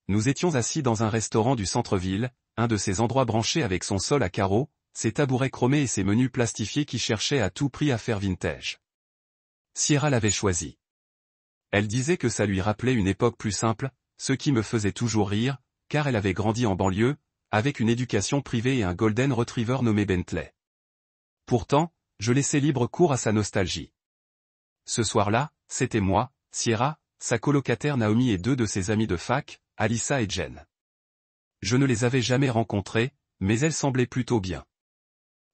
Nous étions assis dans un restaurant du centre-ville, un de ces endroits branchés avec son sol à carreaux, ses tabourets chromés et ses menus plastifiés qui cherchaient à tout prix à faire vintage. Sierra l'avait choisi. Elle disait que ça lui rappelait une époque plus simple, ce qui me faisait toujours rire, car elle avait grandi en banlieue, avec une éducation privée et un golden retriever nommé Bentley. Pourtant, je laissais libre cours à sa nostalgie. Ce soir-là, c'était moi, Sierra, sa colocataire Naomi et deux de ses amies de fac, Alyssa et Jen. Je ne les avais jamais rencontrées, mais elles semblaient plutôt bien.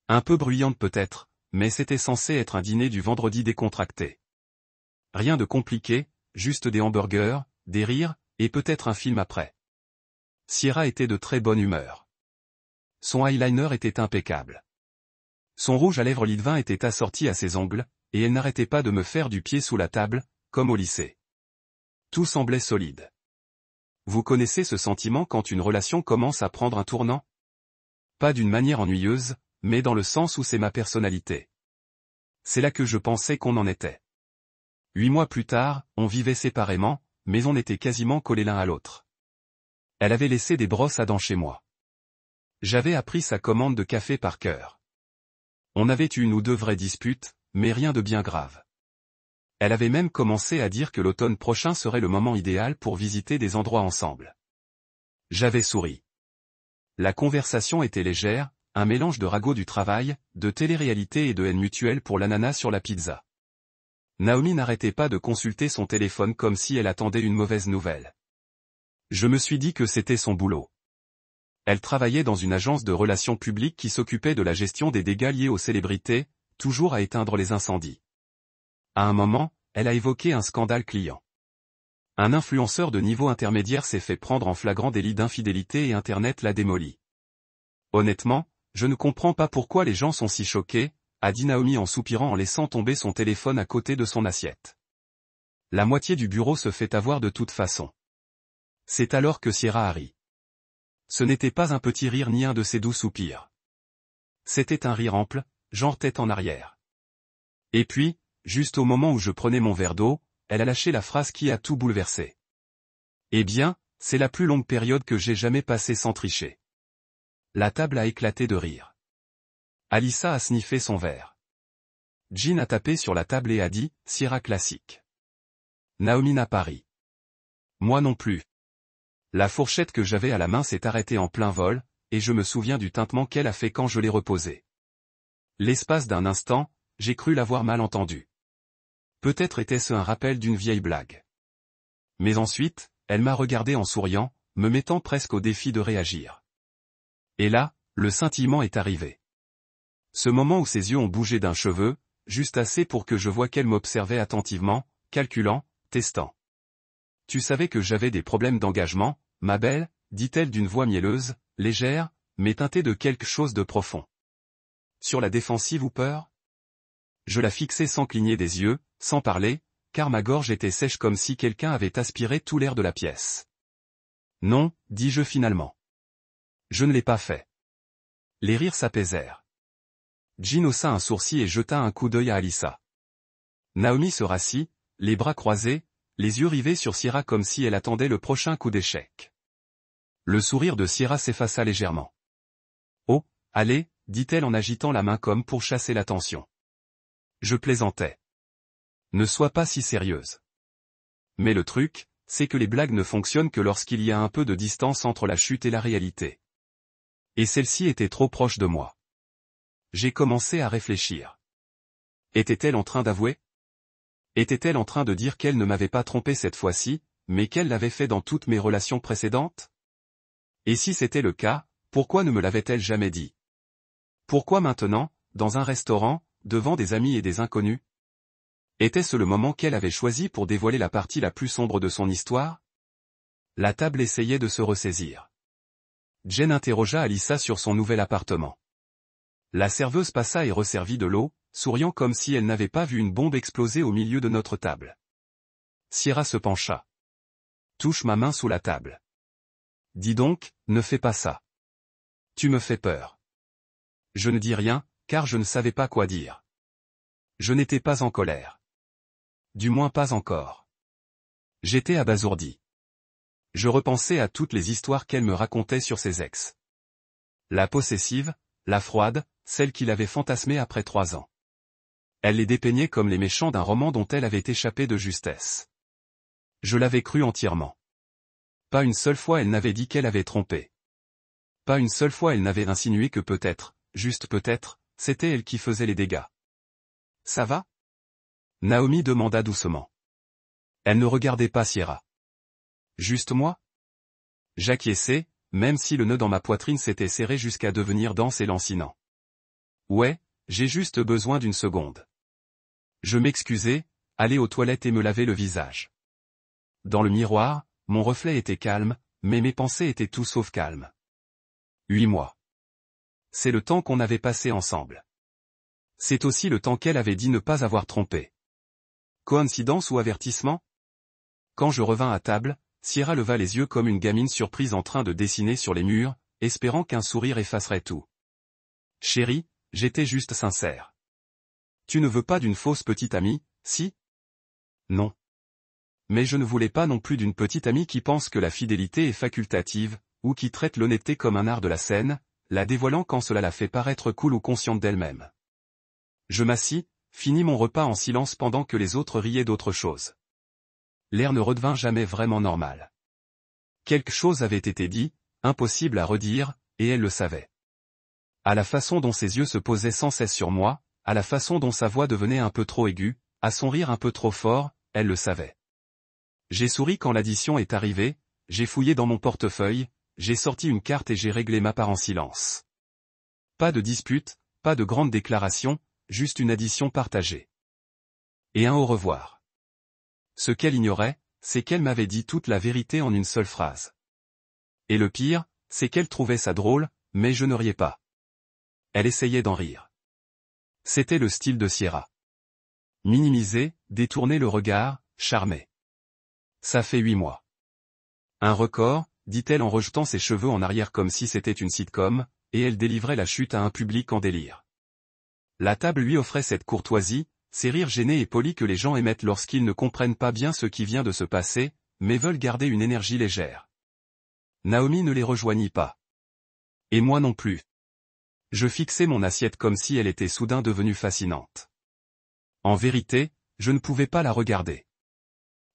Un peu bruyantes peut-être, mais c'était censé être un dîner du vendredi décontracté. Rien de compliqué, juste des hamburgers, des rires, et peut-être un film après. Sierra était de très bonne humeur. Son eyeliner était impeccable. Son rouge à lèvres lit de vin était assorti à ses ongles, et elle n'arrêtait pas de me faire du pied sous la table, comme au lycée. Tout semblait solide. Vous connaissez ce sentiment quand une relation commence à prendre un tournant? Pas d'une manière ennuyeuse, mais dans le sens où c'est ma personnalité. C'est là que je pensais qu'on en était. 8 mois plus tard, on vivait séparément, mais on était quasiment collés l'un à l'autre. Elle avait laissé des brosses à dents chez moi. J'avais appris sa commande de café par cœur. On avait eu une ou deux vraies disputes, mais rien de bien grave. Elle avait même commencé à dire que l'automne prochain serait le moment idéal pour visiter des endroits ensemble. J'avais souri. La conversation était légère, un mélange de ragots du travail, de télé-réalité et de haine mutuelle pour l'ananas sur la pizza. Naomi n'arrêtait pas de consulter son téléphone comme si elle attendait une mauvaise nouvelle. Je me suis dit que c'était son boulot. Elle travaillait dans une agence de relations publiques qui s'occupait de la gestion des dégâts liés aux célébrités, toujours à éteindre les incendies. À un moment, elle a évoqué un scandale client. Un influenceur de niveau intermédiaire s'est fait prendre en flagrant délit d'infidélité et Internet l'a démoli. Honnêtement, je ne comprends pas pourquoi les gens sont si choqués, a dit Naomi en soupirant en laissant tomber son téléphone à côté de son assiette. La moitié du bureau se fait avoir de toute façon. C'est alors que Sierra a ri. Ce n'était pas un petit rire ni un de ses doux soupirs. C'était un rire ample, genre tête en arrière. Et puis, juste au moment où je prenais mon verre d'eau, elle a lâché la phrase qui a tout bouleversé. Eh bien, c'est la plus longue période que j'ai jamais passée sans tricher. La table a éclaté de rire. Alyssa a sniffé son verre. Jean a tapé sur la table et a dit « Sierra classique ». Naomi n'a pas ri. Moi non plus. La fourchette que j'avais à la main s'est arrêtée en plein vol, et je me souviens du tintement qu'elle a fait quand je l'ai reposée. L'espace d'un instant, j'ai cru l'avoir mal entendu. Peut-être était-ce un rappel d'une vieille blague. Mais ensuite, elle m'a regardé en souriant, me mettant presque au défi de réagir. Et là, le scintillement est arrivé. Ce moment où ses yeux ont bougé d'un cheveu, juste assez pour que je voie qu'elle m'observait attentivement, calculant, testant. « Tu savais que j'avais des problèmes d'engagement, ma belle ?» dit-elle d'une voix mielleuse, légère, mais teintée de quelque chose de profond. Sur la défensive ou peur? Je la fixais sans cligner des yeux, sans parler, car ma gorge était sèche comme si quelqu'un avait aspiré tout l'air de la pièce. Non, dis-je finalement. Je ne l'ai pas fait. Les rires s'apaisèrent. Jean haussa un sourcil et jeta un coup d'œil à Alyssa. Naomi se rassit, les bras croisés, les yeux rivés sur Sierra comme si elle attendait le prochain coup d'échec. Le sourire de Sierra s'effaça légèrement. « Oh, allez » dit-elle en agitant la main comme pour chasser l'attention. Je plaisantais. Ne sois pas si sérieuse. Mais le truc, c'est que les blagues ne fonctionnent que lorsqu'il y a un peu de distance entre la chute et la réalité. Et celle-ci était trop proche de moi. J'ai commencé à réfléchir. Était-elle en train d'avouer? Était-elle en train de dire qu'elle ne m'avait pas trompé cette fois-ci, mais qu'elle l'avait fait dans toutes mes relations précédentes? Et si c'était le cas, pourquoi ne me l'avait-elle jamais dit? Pourquoi maintenant, dans un restaurant, devant des amis et des inconnus? Était-ce le moment qu'elle avait choisi pour dévoiler la partie la plus sombre de son histoire? La table essayait de se ressaisir. Jen interrogea Alyssa sur son nouvel appartement. La serveuse passa et resservit de l'eau, souriant comme si elle n'avait pas vu une bombe exploser au milieu de notre table. Sierra se pencha. Touche ma main sous la table. Dis donc, ne fais pas ça. Tu me fais peur. Je ne dis rien, car je ne savais pas quoi dire. Je n'étais pas en colère. Du moins pas encore. J'étais abasourdi. Je repensais à toutes les histoires qu'elle me racontait sur ses ex. La possessive, la froide, celle qu'il avait fantasmée après 3 ans. Elle les dépeignait comme les méchants d'un roman dont elle avait échappé de justesse. Je l'avais cru entièrement. Pas une seule fois elle n'avait dit qu'elle avait trompé. Pas une seule fois elle n'avait insinué que peut-être, juste peut-être, c'était elle qui faisait les dégâts. « Ça va ?» Naomi demanda doucement. Elle ne regardait pas Sierra. « Juste moi ?» J'acquiesçai, même si le nœud dans ma poitrine s'était serré jusqu'à devenir dense et lancinant. « Ouais, j'ai juste besoin d'une seconde. » Je m'excusai, allai aux toilettes et me lavai le visage. Dans le miroir, mon reflet était calme, mais mes pensées étaient tout sauf calmes. 8 mois. C'est le temps qu'on avait passé ensemble. C'est aussi le temps qu'elle avait dit ne pas avoir trompé. Coïncidence ou avertissement? Quand je revins à table, Sierra leva les yeux comme une gamine surprise en train de dessiner sur les murs, espérant qu'un sourire effacerait tout. « Chérie, j'étais juste sincère. Tu ne veux pas d'une fausse petite amie, si? » Non. Mais je ne voulais pas non plus d'une petite amie qui pense que la fidélité est facultative, ou qui traite l'honnêteté comme un art de la scène, la dévoilant quand cela la fait paraître cool ou consciente d'elle-même. Je m'assis, finis mon repas en silence pendant que les autres riaient d'autre chose. L'air ne redevint jamais vraiment normal. Quelque chose avait été dit, impossible à redire, et elle le savait. À la façon dont ses yeux se posaient sans cesse sur moi, à la façon dont sa voix devenait un peu trop aiguë, à son rire un peu trop fort, elle le savait. J'ai souri quand l'addition est arrivée, j'ai fouillé dans mon portefeuille, j'ai sorti une carte et j'ai réglé ma part en silence. Pas de dispute, pas de grande déclaration, juste une addition partagée. Et un au revoir. Ce qu'elle ignorait, c'est qu'elle m'avait dit toute la vérité en une seule phrase. Et le pire, c'est qu'elle trouvait ça drôle, mais je ne riais pas. Elle essayait d'en rire. C'était le style de Sierra. Minimiser, détourner le regard, charmer. Ça fait 8 mois. Un record, dit-elle en rejetant ses cheveux en arrière comme si c'était une sitcom, et elle délivrait la chute à un public en délire. La table lui offrait cette courtoisie, ces rires gênés et polis que les gens émettent lorsqu'ils ne comprennent pas bien ce qui vient de se passer, mais veulent garder une énergie légère. Naomi ne les rejoignit pas. Et moi non plus. Je fixais mon assiette comme si elle était soudain devenue fascinante. En vérité, je ne pouvais pas la regarder.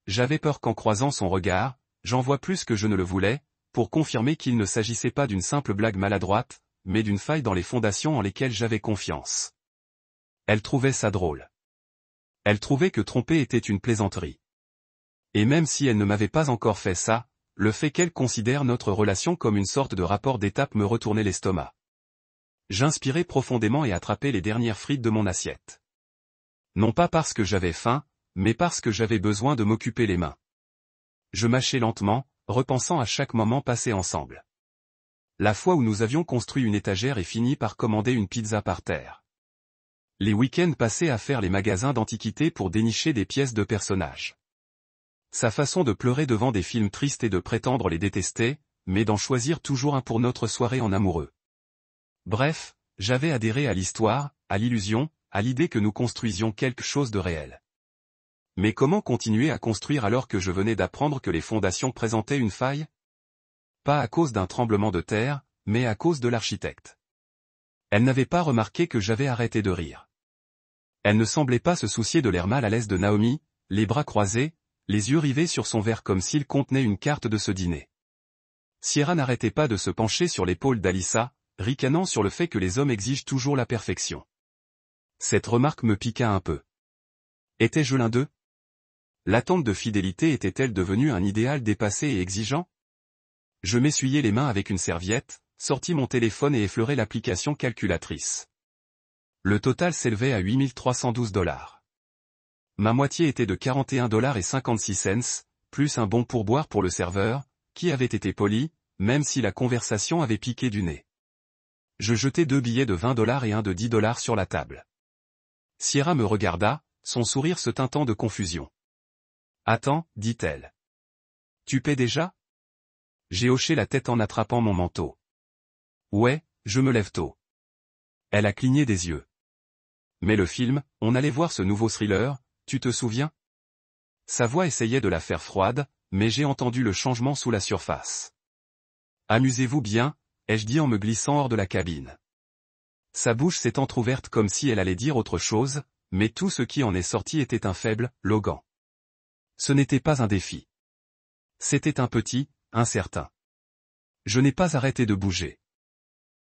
J'avais peur qu'en croisant son regard, j'en vois plus que je ne le voulais, pour confirmer qu'il ne s'agissait pas d'une simple blague maladroite, mais d'une faille dans les fondations en lesquelles j'avais confiance. Elle trouvait ça drôle. Elle trouvait que tromper était une plaisanterie. Et même si elle ne m'avait pas encore fait ça, le fait qu'elle considère notre relation comme une sorte de rapport d'étape me retournait l'estomac. J'inspirais profondément et attrapais les dernières frites de mon assiette. Non pas parce que j'avais faim, mais parce que j'avais besoin de m'occuper les mains. Je mâchais lentement, repensant à chaque moment passé ensemble. La fois où nous avions construit une étagère et fini par commander une pizza par terre. Les week-ends passés à faire les magasins d'antiquités pour dénicher des pièces de personnages. Sa façon de pleurer devant des films tristes et de prétendre les détester, mais d'en choisir toujours un pour notre soirée en amoureux. Bref, j'avais adhéré à l'histoire, à l'illusion, à l'idée que nous construisions quelque chose de réel. Mais comment continuer à construire alors que je venais d'apprendre que les fondations présentaient une faille? Pas à cause d'un tremblement de terre, mais à cause de l'architecte. Elle n'avait pas remarqué que j'avais arrêté de rire. Elle ne semblait pas se soucier de l'air mal à l'aise de Naomi, les bras croisés, les yeux rivés sur son verre comme s'il contenait une carte de ce dîner. Sierra n'arrêtait pas de se pencher sur l'épaule d'Alyssa, ricanant sur le fait que les hommes exigent toujours la perfection. Cette remarque me piqua un peu. Étais-je l'un d'eux? L'attente de fidélité était-elle devenue un idéal dépassé et exigeant? Je m'essuyai les mains avec une serviette, sortis mon téléphone et effleurai l'application calculatrice. Le total s'élevait à $8 312. Ma moitié était de $41,56, plus un bon pourboire pour le serveur, qui avait été poli, même si la conversation avait piqué du nez. Je jetai 2 billets de $20 et un de $10 sur la table. Sierra me regarda, son sourire se teintant de confusion. « Attends, dit-elle. Tu paies déjà? » J'ai hoché la tête en attrapant mon manteau. « Ouais, je me lève tôt. » Elle a cligné des yeux. « Mais le film, on allait voir ce nouveau thriller, tu te souviens? » Sa voix essayait de la faire froide, mais j'ai entendu le changement sous la surface. Amusez-vous bien, ai-je dit en me glissant hors de la cabine. Sa bouche s'est entr'ouverte comme si elle allait dire autre chose, mais tout ce qui en est sorti était un faible « Logan ». Ce n'était pas un défi. C'était un petit « incertain ». Je n'ai pas arrêté de bouger.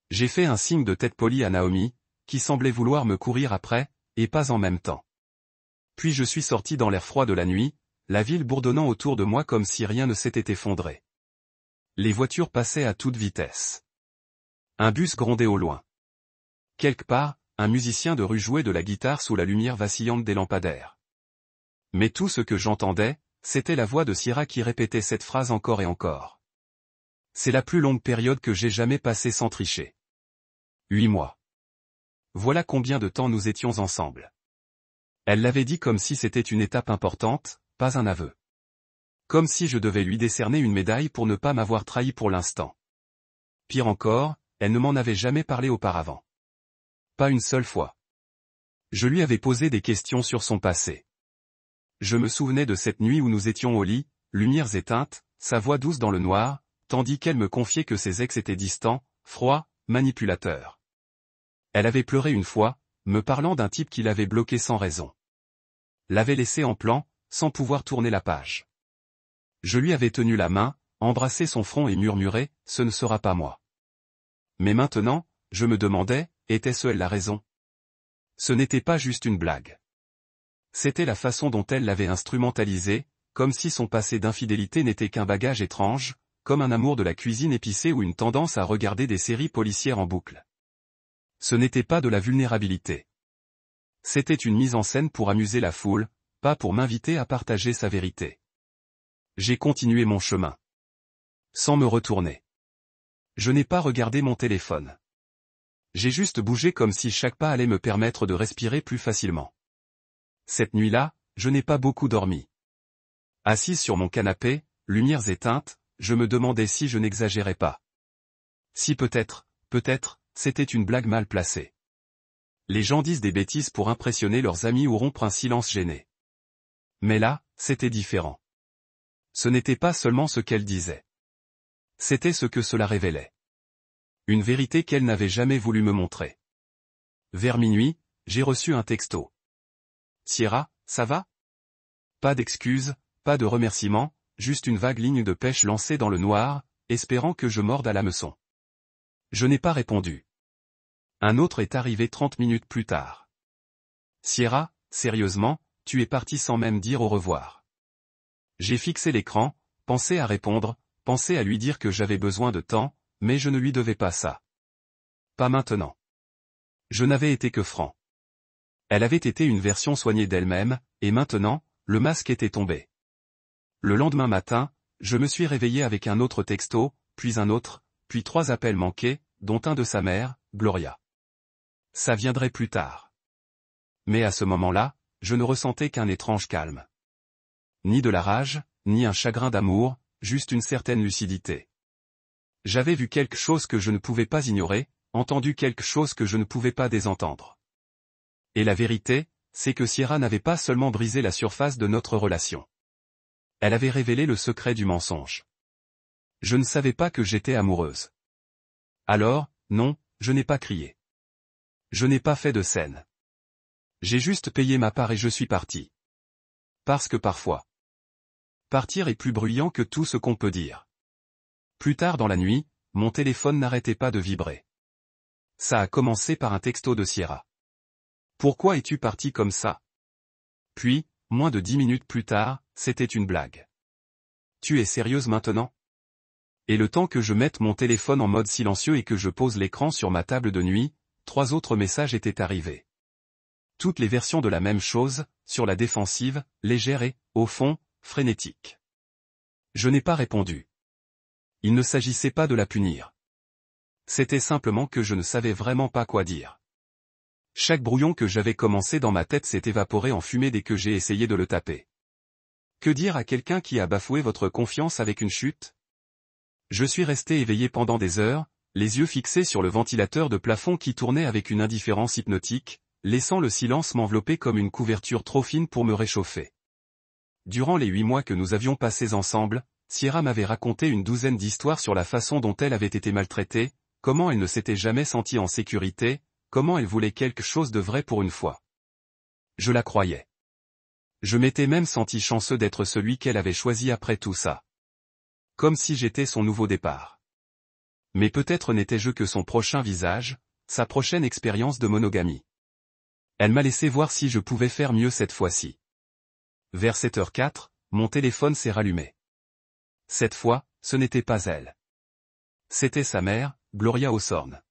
J'ai fait un signe de tête poli à Naomi, qui semblait vouloir me courir après, et pas en même temps. Puis je suis sorti dans l'air froid de la nuit, la ville bourdonnant autour de moi comme si rien ne s'était effondré. Les voitures passaient à toute vitesse. Un bus grondait au loin. Quelque part, un musicien de rue jouait de la guitare sous la lumière vacillante des lampadaires. Mais tout ce que j'entendais, c'était la voix de Sierra qui répétait cette phrase encore et encore. C'est la plus longue période que j'ai jamais passée sans tricher. 8 mois. Voilà combien de temps nous étions ensemble. Elle l'avait dit comme si c'était une étape importante, pas un aveu. Comme si je devais lui décerner une médaille pour ne pas m'avoir trahi pour l'instant. Pire encore, elle ne m'en avait jamais parlé auparavant. Pas une seule fois. Je lui avais posé des questions sur son passé. Je me souvenais de cette nuit où nous étions au lit, lumières éteintes, sa voix douce dans le noir, tandis qu'elle me confiait que ses ex étaient distants, froids, manipulateurs. Elle avait pleuré une fois, me parlant d'un type qui l'avait bloqué sans raison. L'avait laissé en plan, sans pouvoir tourner la page. Je lui avais tenu la main, embrassé son front et murmuré, « Ce ne sera pas moi ». Mais maintenant, je me demandais, était-ce elle la raison? Ce n'était pas juste une blague. C'était la façon dont elle l'avait instrumentalisé, comme si son passé d'infidélité n'était qu'un bagage étrange, comme un amour de la cuisine épicée ou une tendance à regarder des séries policières en boucle. Ce n'était pas de la vulnérabilité. C'était une mise en scène pour amuser la foule, pas pour m'inviter à partager sa vérité. J'ai continué mon chemin. Sans me retourner. Je n'ai pas regardé mon téléphone. J'ai juste bougé comme si chaque pas allait me permettre de respirer plus facilement. Cette nuit-là, je n'ai pas beaucoup dormi. Assise sur mon canapé, lumières éteintes, je me demandais si je n'exagérais pas. Si peut-être, c'était une blague mal placée. Les gens disent des bêtises pour impressionner leurs amis ou rompre un silence gêné. Mais là, c'était différent. Ce n'était pas seulement ce qu'elle disait. C'était ce que cela révélait. Une vérité qu'elle n'avait jamais voulu me montrer. Vers minuit, j'ai reçu un texto. « Sierra, ça va ?» Pas d'excuses, pas de remerciements, juste une vague ligne de pêche lancée dans le noir, espérant que je morde à l'hameçon. Je n'ai pas répondu. Un autre est arrivé 30 minutes plus tard. « Sierra, sérieusement, tu es parti sans même dire au revoir. » J'ai fixé l'écran, pensé à répondre, pensé à lui dire que j'avais besoin de temps, mais je ne lui devais pas ça. Pas maintenant. Je n'avais été que franc. Elle avait été une version soignée d'elle-même, et maintenant, le masque était tombé. Le lendemain matin, je me suis réveillé avec un autre texto, puis un autre, puis 3 appels manqués, dont un de sa mère, Gloria. Ça viendrait plus tard. Mais à ce moment-là, je ne ressentais qu'un étrange calme. Ni de la rage, ni un chagrin d'amour, juste une certaine lucidité. J'avais vu quelque chose que je ne pouvais pas ignorer, entendu quelque chose que je ne pouvais pas désentendre. Et la vérité, c'est que Sierra n'avait pas seulement brisé la surface de notre relation. Elle avait révélé le secret du mensonge. Je ne savais pas que j'étais amoureuse. Alors, non, je n'ai pas crié. Je n'ai pas fait de scène. J'ai juste payé ma part et je suis parti. Parce que parfois, partir est plus bruyant que tout ce qu'on peut dire. Plus tard dans la nuit, mon téléphone n'arrêtait pas de vibrer. Ça a commencé par un texto de Sierra. « Pourquoi es-tu parti comme ça ?» Puis, moins de 10 minutes plus tard, c'était une blague. « Tu es sérieuse maintenant ?» Et le temps que je mette mon téléphone en mode silencieux et que je pose l'écran sur ma table de nuit, 3 autres messages étaient arrivés. Toutes les versions de la même chose, sur la défensive, légère et, au fond, frénétique. Je n'ai pas répondu. Il ne s'agissait pas de la punir. C'était simplement que je ne savais vraiment pas quoi dire. Chaque brouillon que j'avais commencé dans ma tête s'est évaporé en fumée dès que j'ai essayé de le taper. Que dire à quelqu'un qui a bafoué votre confiance avec une chute? Je suis resté éveillé pendant des heures, les yeux fixés sur le ventilateur de plafond qui tournait avec une indifférence hypnotique, laissant le silence m'envelopper comme une couverture trop fine pour me réchauffer. durant les 8 mois que nous avions passés ensemble, Sierra m'avait raconté une douzaine d'histoires sur la façon dont elle avait été maltraitée, comment elle ne s'était jamais sentie en sécurité, comment elle voulait quelque chose de vrai pour une fois. Je la croyais. Je m'étais même senti chanceux d'être celui qu'elle avait choisi après tout ça. Comme si j'étais son nouveau départ. Mais peut-être n'étais-je que son prochain visage, sa prochaine expérience de monogamie. Elle m'a laissé voir si je pouvais faire mieux cette fois-ci. Vers 7h04, mon téléphone s'est rallumé. Cette fois, ce n'était pas elle. C'était sa mère, Gloria Hawthorne.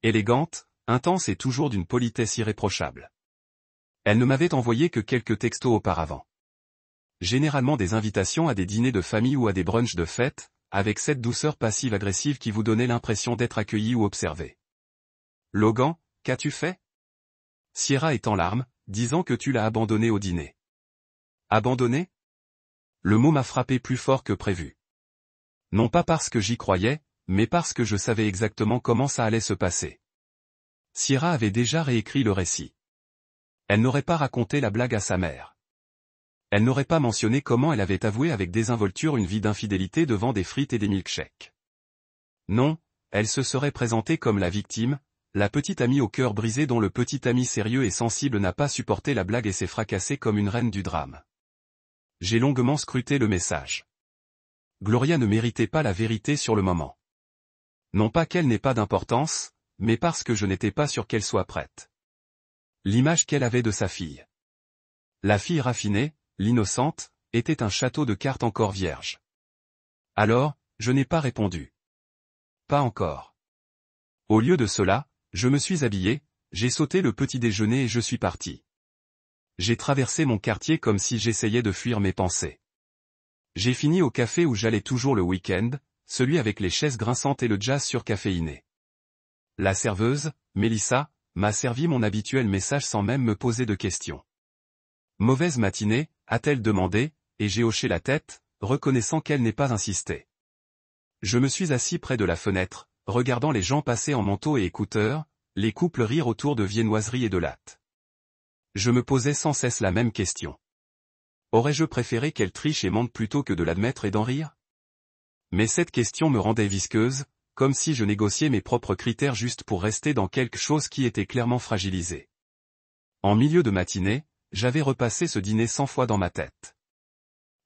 Élégante, intense et toujours d'une politesse irréprochable. Elle ne m'avait envoyé que quelques textos auparavant. Généralement des invitations à des dîners de famille ou à des brunchs de fête, avec cette douceur passive-agressive qui vous donnait l'impression d'être accueilli ou observé. Logan, qu'as-tu fait? Sierra est en larmes, disant que tu l'as abandonné au dîner. Abandonné? Le mot m'a frappé plus fort que prévu. Non pas parce que j'y croyais, mais parce que je savais exactement comment ça allait se passer. Sierra avait déjà réécrit le récit. Elle n'aurait pas raconté la blague à sa mère. Elle n'aurait pas mentionné comment elle avait avoué avec désinvolture une vie d'infidélité devant des frites et des milkshakes. Non, elle se serait présentée comme la victime, la petite amie au cœur brisé dont le petit ami sérieux et sensible n'a pas supporté la blague et s'est fracassée comme une reine du drame. J'ai longuement scruté le message. Gloria ne méritait pas la vérité sur le moment. Non pas qu'elle n'ait pas d'importance, mais parce que je n'étais pas sûr qu'elle soit prête. L'image qu'elle avait de sa fille. La fille raffinée, l'innocente, était un château de cartes encore vierge. Alors, je n'ai pas répondu. Pas encore. Au lieu de cela, je me suis habillé, j'ai sauté le petit déjeuner et je suis parti. J'ai traversé mon quartier comme si j'essayais de fuir mes pensées. J'ai fini au café où j'allais toujours le week-end, celui avec les chaises grinçantes et le jazz surcaféiné. La serveuse, Mélissa, m'a servi mon habituel message sans même me poser de questions. Mauvaise matinée, a-t-elle demandé, et j'ai hoché la tête, reconnaissant qu'elle n'ait pas insisté. Je me suis assis près de la fenêtre, regardant les gens passer en manteau et écouteurs, les couples rire autour de viennoiseries et de lattes. Je me posais sans cesse la même question. Aurais-je préféré qu'elle triche et mente plutôt que de l'admettre et d'en rire? Mais cette question me rendait visqueuse, comme si je négociais mes propres critères juste pour rester dans quelque chose qui était clairement fragilisé. En milieu de matinée, j'avais repassé ce dîner 100 fois dans ma tête.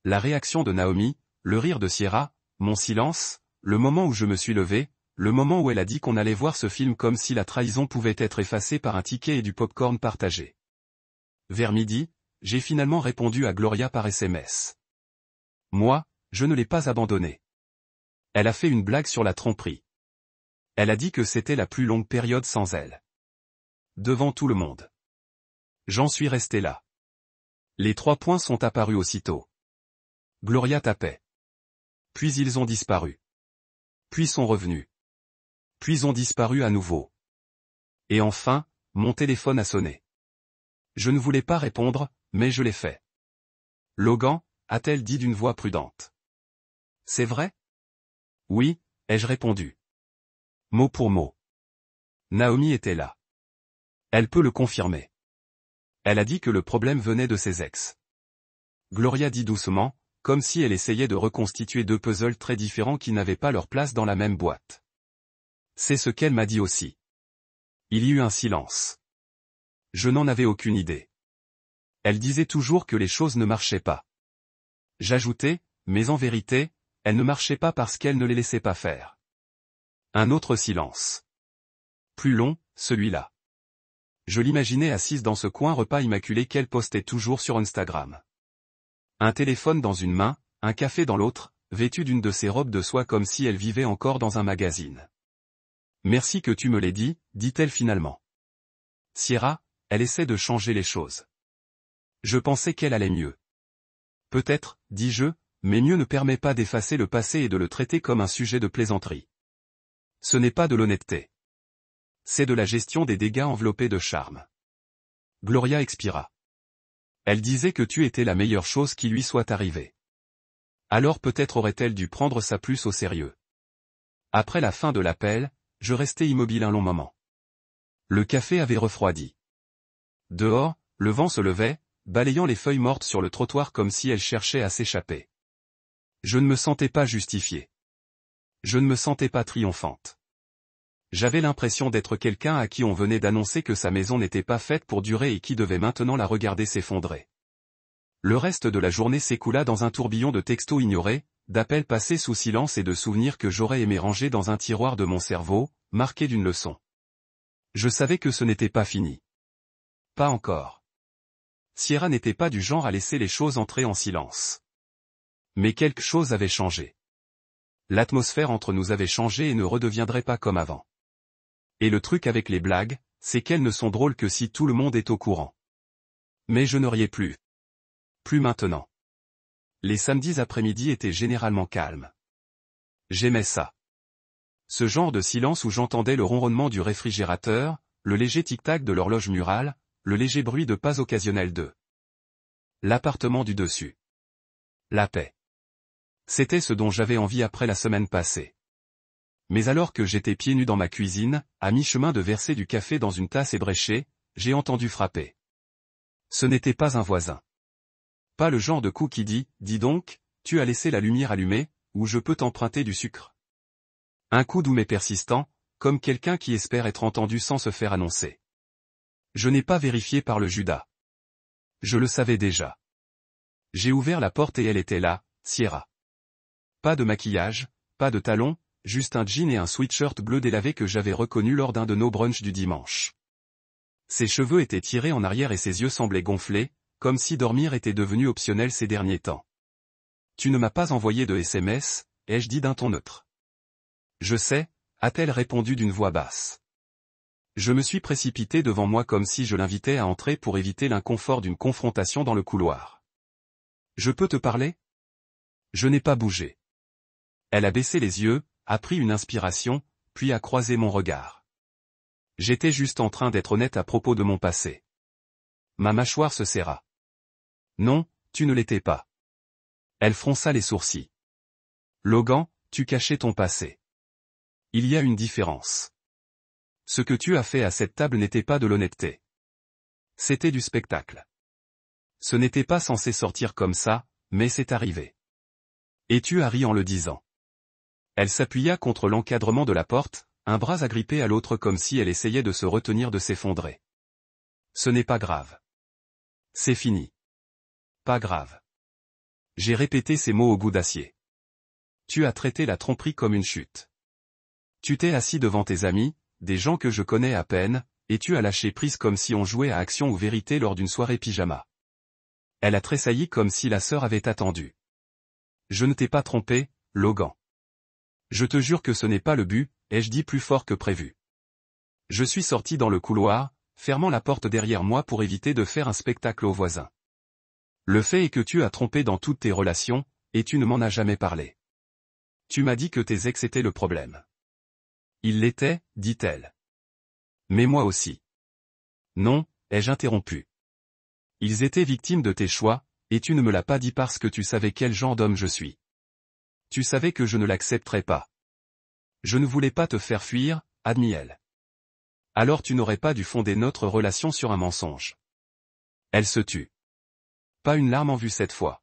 La réaction de Naomi, le rire de Sierra, mon silence, le moment où je me suis levé, le moment où elle a dit qu'on allait voir ce film comme si la trahison pouvait être effacée par un ticket et du popcorn partagé. Vers midi, j'ai finalement répondu à Gloria par SMS. Moi, je ne l'ai pas abandonnée. Elle a fait une blague sur la tromperie. Elle a dit que c'était la plus longue période sans elle. Devant tout le monde. J'en suis resté là. Les 3 points sont apparus aussitôt. Gloria tapait. Puis ils ont disparu. Puis sont revenus. Puis ont disparu à nouveau. Et enfin, mon téléphone a sonné. Je ne voulais pas répondre, mais je l'ai fait. Logan, a-t-elle dit d'une voix prudente. C'est vrai? Oui, ai-je répondu. Mot pour mot. Naomi était là. Elle peut le confirmer. Elle a dit que le problème venait de ses ex. Gloria dit doucement, comme si elle essayait de reconstituer 2 puzzles très différents qui n'avaient pas leur place dans la même boîte. C'est ce qu'elle m'a dit aussi. Il y eut un silence. Je n'en avais aucune idée. Elle disait toujours que les choses ne marchaient pas. J'ajoutais, mais en vérité, elles ne marchaient pas parce qu'elle ne les laissait pas faire. Un autre silence. Plus long, celui-là. Je l'imaginais assise dans ce coin repas immaculé qu'elle postait toujours sur Instagram. Un téléphone dans une main, un café dans l'autre, vêtue d'une de ses robes de soie comme si elle vivait encore dans un magazine. Merci que tu me l'aies dit, dit-elle finalement. Sierra, elle essaie de changer les choses. Je pensais qu'elle allait mieux. Peut-être, dis-je, mais mieux ne permet pas d'effacer le passé et de le traiter comme un sujet de plaisanterie. Ce n'est pas de l'honnêteté. C'est de la gestion des dégâts enveloppés de charme. Gloria expira. Elle disait que tu étais la meilleure chose qui lui soit arrivée. Alors peut-être aurait-elle dû prendre ça plus au sérieux. Après la fin de l'appel, je restai immobile un long moment. Le café avait refroidi. Dehors, le vent se levait, balayant les feuilles mortes sur le trottoir comme si elle cherchait à s'échapper. Je ne me sentais pas justifiée. Je ne me sentais pas triomphante. J'avais l'impression d'être quelqu'un à qui on venait d'annoncer que sa maison n'était pas faite pour durer et qui devait maintenant la regarder s'effondrer. Le reste de la journée s'écoula dans un tourbillon de textos ignorés, d'appels passés sous silence et de souvenirs que j'aurais aimé ranger dans un tiroir de mon cerveau, marqués d'une leçon. Je savais que ce n'était pas fini. Pas encore. Sierra n'était pas du genre à laisser les choses entrer en silence. Mais quelque chose avait changé. L'atmosphère entre nous avait changé et ne redeviendrait pas comme avant. Et le truc avec les blagues, c'est qu'elles ne sont drôles que si tout le monde est au courant. Mais je ne riais plus. Plus maintenant. Les samedis après-midi étaient généralement calmes. J'aimais ça. Ce genre de silence où j'entendais le ronronnement du réfrigérateur, le léger tic-tac de l'horloge murale, le léger bruit de pas occasionnel de l'appartement du dessus. La paix. C'était ce dont j'avais envie après la semaine passée. Mais alors que j'étais pieds nus dans ma cuisine, à mi-chemin de verser du café dans une tasse ébréchée, j'ai entendu frapper. Ce n'était pas un voisin. Pas le genre de coup qui dit, dis donc, tu as laissé la lumière allumée, ou je peux t'emprunter du sucre. Un coup doux mais persistant, comme quelqu'un qui espère être entendu sans se faire annoncer. Je n'ai pas vérifié par le Judas. Je le savais déjà. J'ai ouvert la porte et elle était là, Sierra. Pas de maquillage, pas de talons, juste un jean et un sweatshirt bleu délavé que j'avais reconnu lors d'un de nos brunchs du dimanche. Ses cheveux étaient tirés en arrière et ses yeux semblaient gonflés, comme si dormir était devenu optionnel ces derniers temps. Tu ne m'as pas envoyé de SMS, ai-je dit d'un ton neutre. Je sais, a-t-elle répondu d'une voix basse. Je me suis précipité devant moi comme si je l'invitais à entrer pour éviter l'inconfort d'une confrontation dans le couloir. Je peux te parler? Je n'ai pas bougé. Elle a baissé les yeux, a pris une inspiration, puis a croisé mon regard. J'étais juste en train d'être honnête à propos de mon passé. Ma mâchoire se serra. Non, tu ne l'étais pas. Elle fronça les sourcils. Logan, tu cachais ton passé. Il y a une différence. Ce que tu as fait à cette table n'était pas de l'honnêteté. C'était du spectacle. Ce n'était pas censé sortir comme ça, mais c'est arrivé. Et tu as ri en le disant. Elle s'appuya contre l'encadrement de la porte, un bras agrippé à l'autre comme si elle essayait de se retenir de s'effondrer. Ce n'est pas grave. C'est fini. Pas grave. J'ai répété ces mots au goût d'acier. Tu as traité la tromperie comme une chute. Tu t'es assis devant tes amis, des gens que je connais à peine, et tu as lâché prise comme si on jouait à action ou vérité lors d'une soirée pyjama. Elle a tressailli comme si la sœur avait attendu. Je ne t'ai pas trompé, Logan. Je te jure que ce n'est pas le but, ai-je dit plus fort que prévu. Je suis sorti dans le couloir, fermant la porte derrière moi pour éviter de faire un spectacle aux voisins. Le fait est que tu as trompé dans toutes tes relations, et tu ne m'en as jamais parlé. Tu m'as dit que tes ex étaient le problème. Ils l'étaient, dit-elle. Mais moi aussi. Non, ai-je interrompu. Ils étaient victimes de tes choix, et tu ne me l'as pas dit parce que tu savais quel genre d'homme je suis. Tu savais que je ne l'accepterais pas. Je ne voulais pas te faire fuir, admit-elle. Alors tu n'aurais pas dû fonder notre relation sur un mensonge. Elle se tut. Pas une larme en vue cette fois.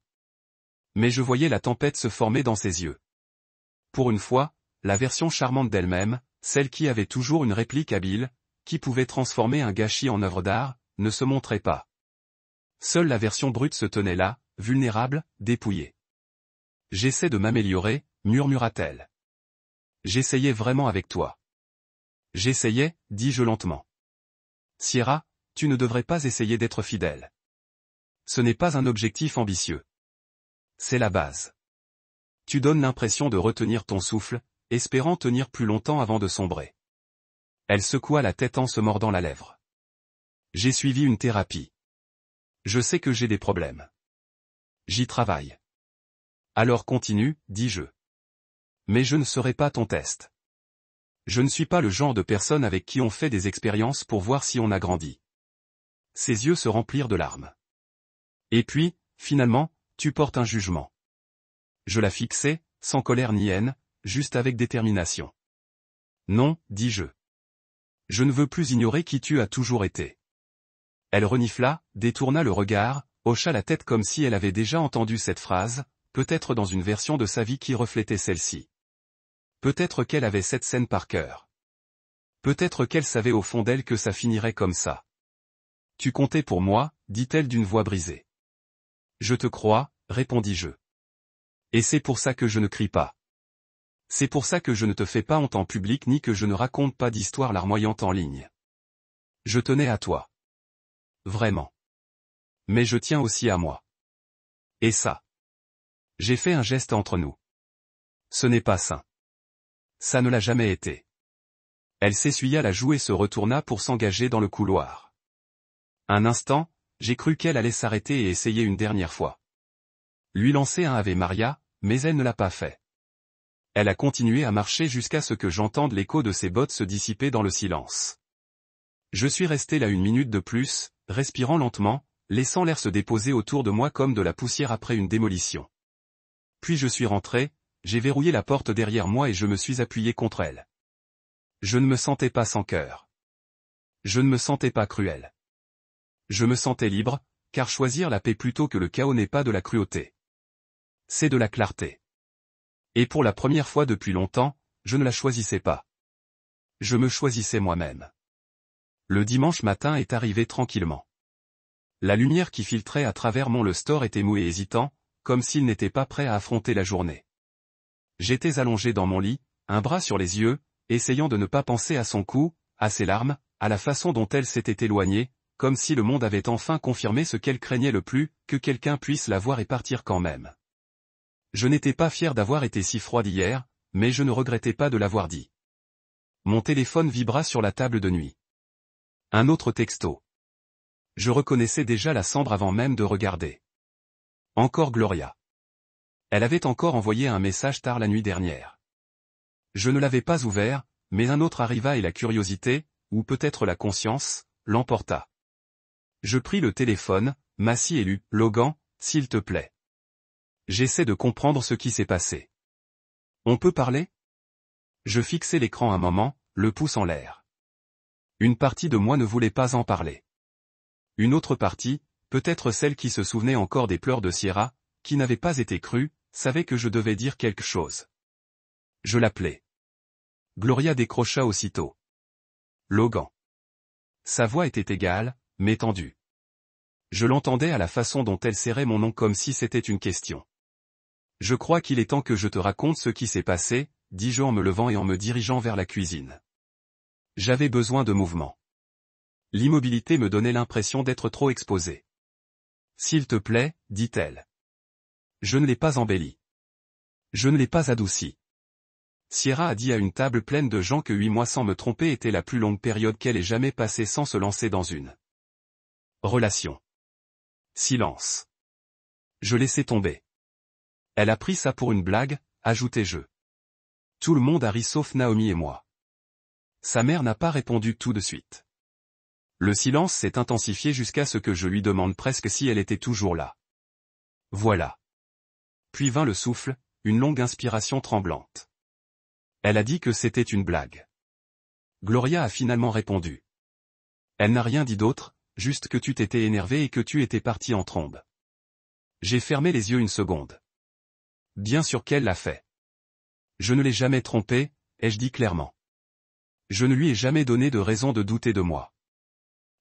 Mais je voyais la tempête se former dans ses yeux. Pour une fois, la version charmante d'elle-même, celle qui avait toujours une réplique habile, qui pouvait transformer un gâchis en œuvre d'art, ne se montrait pas. Seule la version brute se tenait là, vulnérable, dépouillée. J'essaie de m'améliorer, murmura-t-elle. J'essayais vraiment avec toi. J'essayais, dis-je lentement. Sierra, tu ne devrais pas essayer d'être fidèle. Ce n'est pas un objectif ambitieux. C'est la base. Tu donnes l'impression de retenir ton souffle, espérant tenir plus longtemps avant de sombrer. Elle secoua la tête en se mordant la lèvre. J'ai suivi une thérapie. Je sais que j'ai des problèmes. J'y travaille. Alors continue, dis-je. Mais je ne serai pas ton test. Je ne suis pas le genre de personne avec qui on fait des expériences pour voir si on a grandi. Ses yeux se remplirent de larmes. Et puis, finalement, tu portes un jugement. Je la fixai, sans colère ni haine, juste avec détermination. Non, dis-je. Je ne veux plus ignorer qui tu as toujours été. Elle renifla, détourna le regard, hocha la tête comme si elle avait déjà entendu cette phrase, peut-être dans une version de sa vie qui reflétait celle-ci. Peut-être qu'elle avait cette scène par cœur. Peut-être qu'elle savait au fond d'elle que ça finirait comme ça. Tu comptais pour moi, dit-elle d'une voix brisée. Je te crois, répondis-je. Et c'est pour ça que je ne crie pas. C'est pour ça que je ne te fais pas honte en public ni que je ne raconte pas d'histoire larmoyante en ligne. Je tenais à toi. Vraiment. Mais je tiens aussi à moi. Et ça. J'ai fait un geste entre nous. Ce n'est pas sain. Ça ne l'a jamais été. Elle s'essuya la joue et se retourna pour s'engager dans le couloir. Un instant, j'ai cru qu'elle allait s'arrêter et essayer une dernière fois. Lui lancer un Ave Maria, mais elle ne l'a pas fait. Elle a continué à marcher jusqu'à ce que j'entende l'écho de ses bottes se dissiper dans le silence. Je suis resté là 1 minute de plus, respirant lentement, laissant l'air se déposer autour de moi comme de la poussière après une démolition. Puis je suis rentré, j'ai verrouillé la porte derrière moi et je me suis appuyé contre elle. Je ne me sentais pas sans cœur. Je ne me sentais pas cruel. Je me sentais libre, car choisir la paix plutôt que le chaos n'est pas de la cruauté. C'est de la clarté. Et pour la première fois depuis longtemps, je ne la choisissais pas. Je me choisissais moi-même. Le dimanche matin est arrivé tranquillement. La lumière qui filtrait à travers le store était mou et hésitant, comme s'il n'était pas prêt à affronter la journée. J'étais allongé dans mon lit, un bras sur les yeux, essayant de ne pas penser à son cou, à ses larmes, à la façon dont elle s'était éloignée, comme si le monde avait enfin confirmé ce qu'elle craignait le plus, que quelqu'un puisse la voir et partir quand même. Je n'étais pas fier d'avoir été si froide hier, mais je ne regrettais pas de l'avoir dit. Mon téléphone vibra sur la table de nuit. Un autre texto. Je reconnaissais déjà la Sandre avant même de regarder. Encore Gloria. Elle avait encore envoyé un message tard la nuit dernière. Je ne l'avais pas ouvert, mais un autre arriva et la curiosité, ou peut-être la conscience, l'emporta. Je pris le téléphone, m'assis et lus « Logan, s'il te plaît. J'essaie de comprendre ce qui s'est passé. On peut parler ? » Je fixai l'écran un moment, le pouce en l'air. Une partie de moi ne voulait pas en parler. Une autre partie, peut-être celle qui se souvenait encore des pleurs de Sierra, qui n'avait pas été crue, savait que je devais dire quelque chose. Je l'appelai. Gloria décrocha aussitôt. Logan. Sa voix était égale, mais tendue. Je l'entendais à la façon dont elle serrait mon nom comme si c'était une question. Je crois qu'il est temps que je te raconte ce qui s'est passé, dis-je en me levant et en me dirigeant vers la cuisine. J'avais besoin de mouvement. L'immobilité me donnait l'impression d'être trop exposé. S'il te plaît, dit-elle. Je ne l'ai pas embelli. Je ne l'ai pas adouci. Sierra a dit à une table pleine de gens que 8 mois sans me tromper était la plus longue période qu'elle ait jamais passée sans se lancer dans une relation. Silence. Je laissai tomber. Elle a pris ça pour une blague, ajoutai-je. Tout le monde a ri sauf Naomi et moi. Sa mère n'a pas répondu tout de suite. Le silence s'est intensifié jusqu'à ce que je lui demande presque si elle était toujours là. Voilà. Puis vint le souffle, une longue inspiration tremblante. Elle a dit que c'était une blague. Gloria a finalement répondu. Elle n'a rien dit d'autre, juste que tu t'étais énervé et que tu étais parti en trombe. J'ai fermé les yeux 1 seconde. Bien sûr qu'elle l'a fait. Je ne l'ai jamais trompée, ai-je dit clairement. Je ne lui ai jamais donné de raison de douter de moi.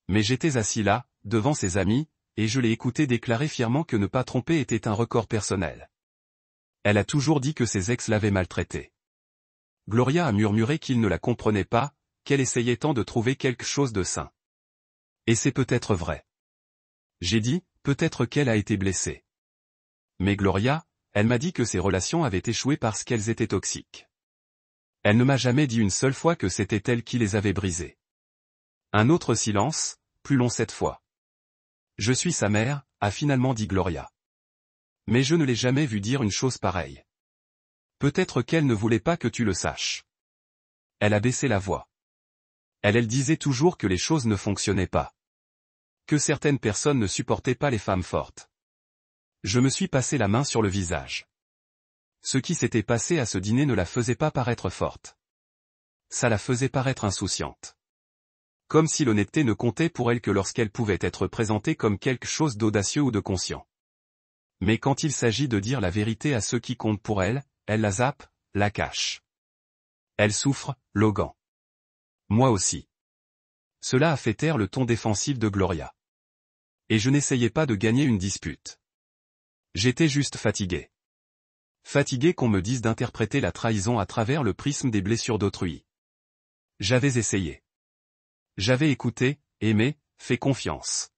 Mais j'étais assis là, devant ses amis, et je l'ai écouté déclarer fièrement que ne pas tromper était un record personnel. Elle a toujours dit que ses ex l'avaient maltraitée. Gloria a murmuré qu'il ne la comprenait pas, qu'elle essayait tant de trouver quelque chose de sain. Et c'est peut-être vrai. J'ai dit, peut-être qu'elle a été blessée. Mais Gloria, elle m'a dit que ses relations avaient échoué parce qu'elles étaient toxiques. Elle ne m'a jamais dit une seule fois que c'était elle qui les avait brisées. Un autre silence, plus long cette fois. Je suis sa mère, a finalement dit Gloria. Mais je ne l'ai jamais vue dire une chose pareille. Peut-être qu'elle ne voulait pas que tu le saches. Elle a baissé la voix. Elle disait toujours que les choses ne fonctionnaient pas. Que certaines personnes ne supportaient pas les femmes fortes. Je me suis passé la main sur le visage. Ce qui s'était passé à ce dîner ne la faisait pas paraître forte. Ça la faisait paraître insouciante. Comme si l'honnêteté ne comptait pour elle que lorsqu'elle pouvait être présentée comme quelque chose d'audacieux ou de conscient. Mais quand il s'agit de dire la vérité à ceux qui comptent pour elle, elle la zappe, la cache. Elle souffre, Logan. Moi aussi. Cela a fait taire le ton défensif de Gloria. Et je n'essayais pas de gagner une dispute. J'étais juste fatigué. Fatigué qu'on me dise d'interpréter la trahison à travers le prisme des blessures d'autrui. J'avais essayé. J'avais écouté, aimé, fait confiance.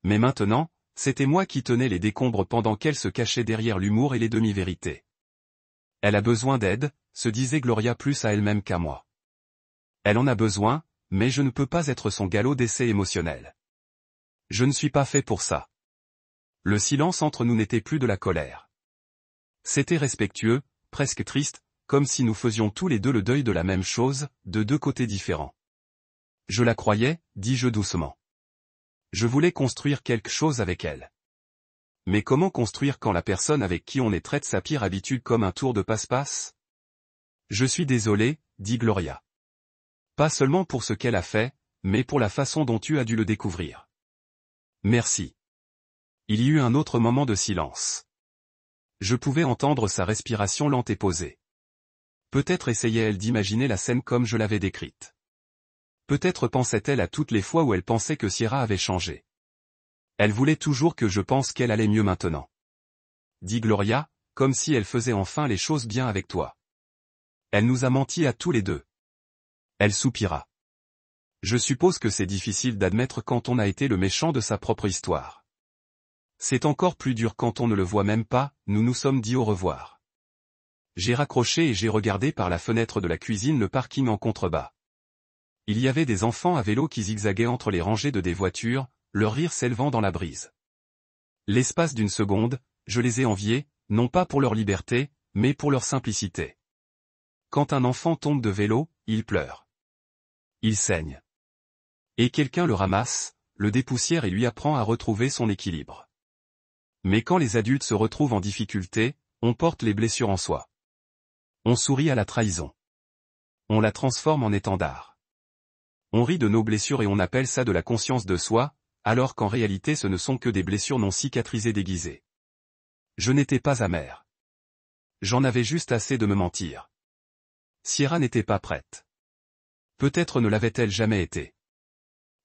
Mais maintenant, c'était moi qui tenais les décombres pendant qu'elle se cachait derrière l'humour et les demi-vérités. Elle a besoin d'aide, se disait Gloria plus à elle-même qu'à moi. Elle en a besoin, mais je ne peux pas être son galop d'essai émotionnel. Je ne suis pas fait pour ça. Le silence entre nous n'était plus de la colère. C'était respectueux, presque triste, comme si nous faisions tous les deux le deuil de la même chose, de deux côtés différents. Je la croyais, dis-je doucement. Je voulais construire quelque chose avec elle. Mais comment construire quand la personne avec qui on est traite sa pire habitude comme un tour de passe-passe? Je suis désolé, dit Gloria. Pas seulement pour ce qu'elle a fait, mais pour la façon dont tu as dû le découvrir. Merci. Il y eut un autre moment de silence. Je pouvais entendre sa respiration lente et posée. Peut-être essayait-elle d'imaginer la scène comme je l'avais décrite. Peut-être pensait-elle à toutes les fois où elle pensait que Sierra avait changé. Elle voulait toujours que je pense qu'elle allait mieux maintenant. Dit Gloria, comme si elle faisait enfin les choses bien avec toi. Elle nous a menti à tous les deux. Elle soupira. Je suppose que c'est difficile d'admettre quand on a été le méchant de sa propre histoire. C'est encore plus dur quand on ne le voit même pas, nous nous sommes dit au revoir. J'ai raccroché et j'ai regardé par la fenêtre de la cuisine le parking en contrebas. Il y avait des enfants à vélo qui zigzaguaient entre les rangées de des voitures, leur rire s'élevant dans la brise. L'espace d'une seconde, je les ai enviés, non pas pour leur liberté, mais pour leur simplicité. Quand un enfant tombe de vélo, il pleure. Il saigne. Et quelqu'un le ramasse, le dépoussière et lui apprend à retrouver son équilibre. Mais quand les adultes se retrouvent en difficulté, on porte les blessures en soi. On sourit à la trahison. On la transforme en étendard. On rit de nos blessures et on appelle ça de la conscience de soi, alors qu'en réalité ce ne sont que des blessures non cicatrisées déguisées. Je n'étais pas amer. J'en avais juste assez de me mentir. Sierra n'était pas prête. Peut-être ne l'avait-elle jamais été.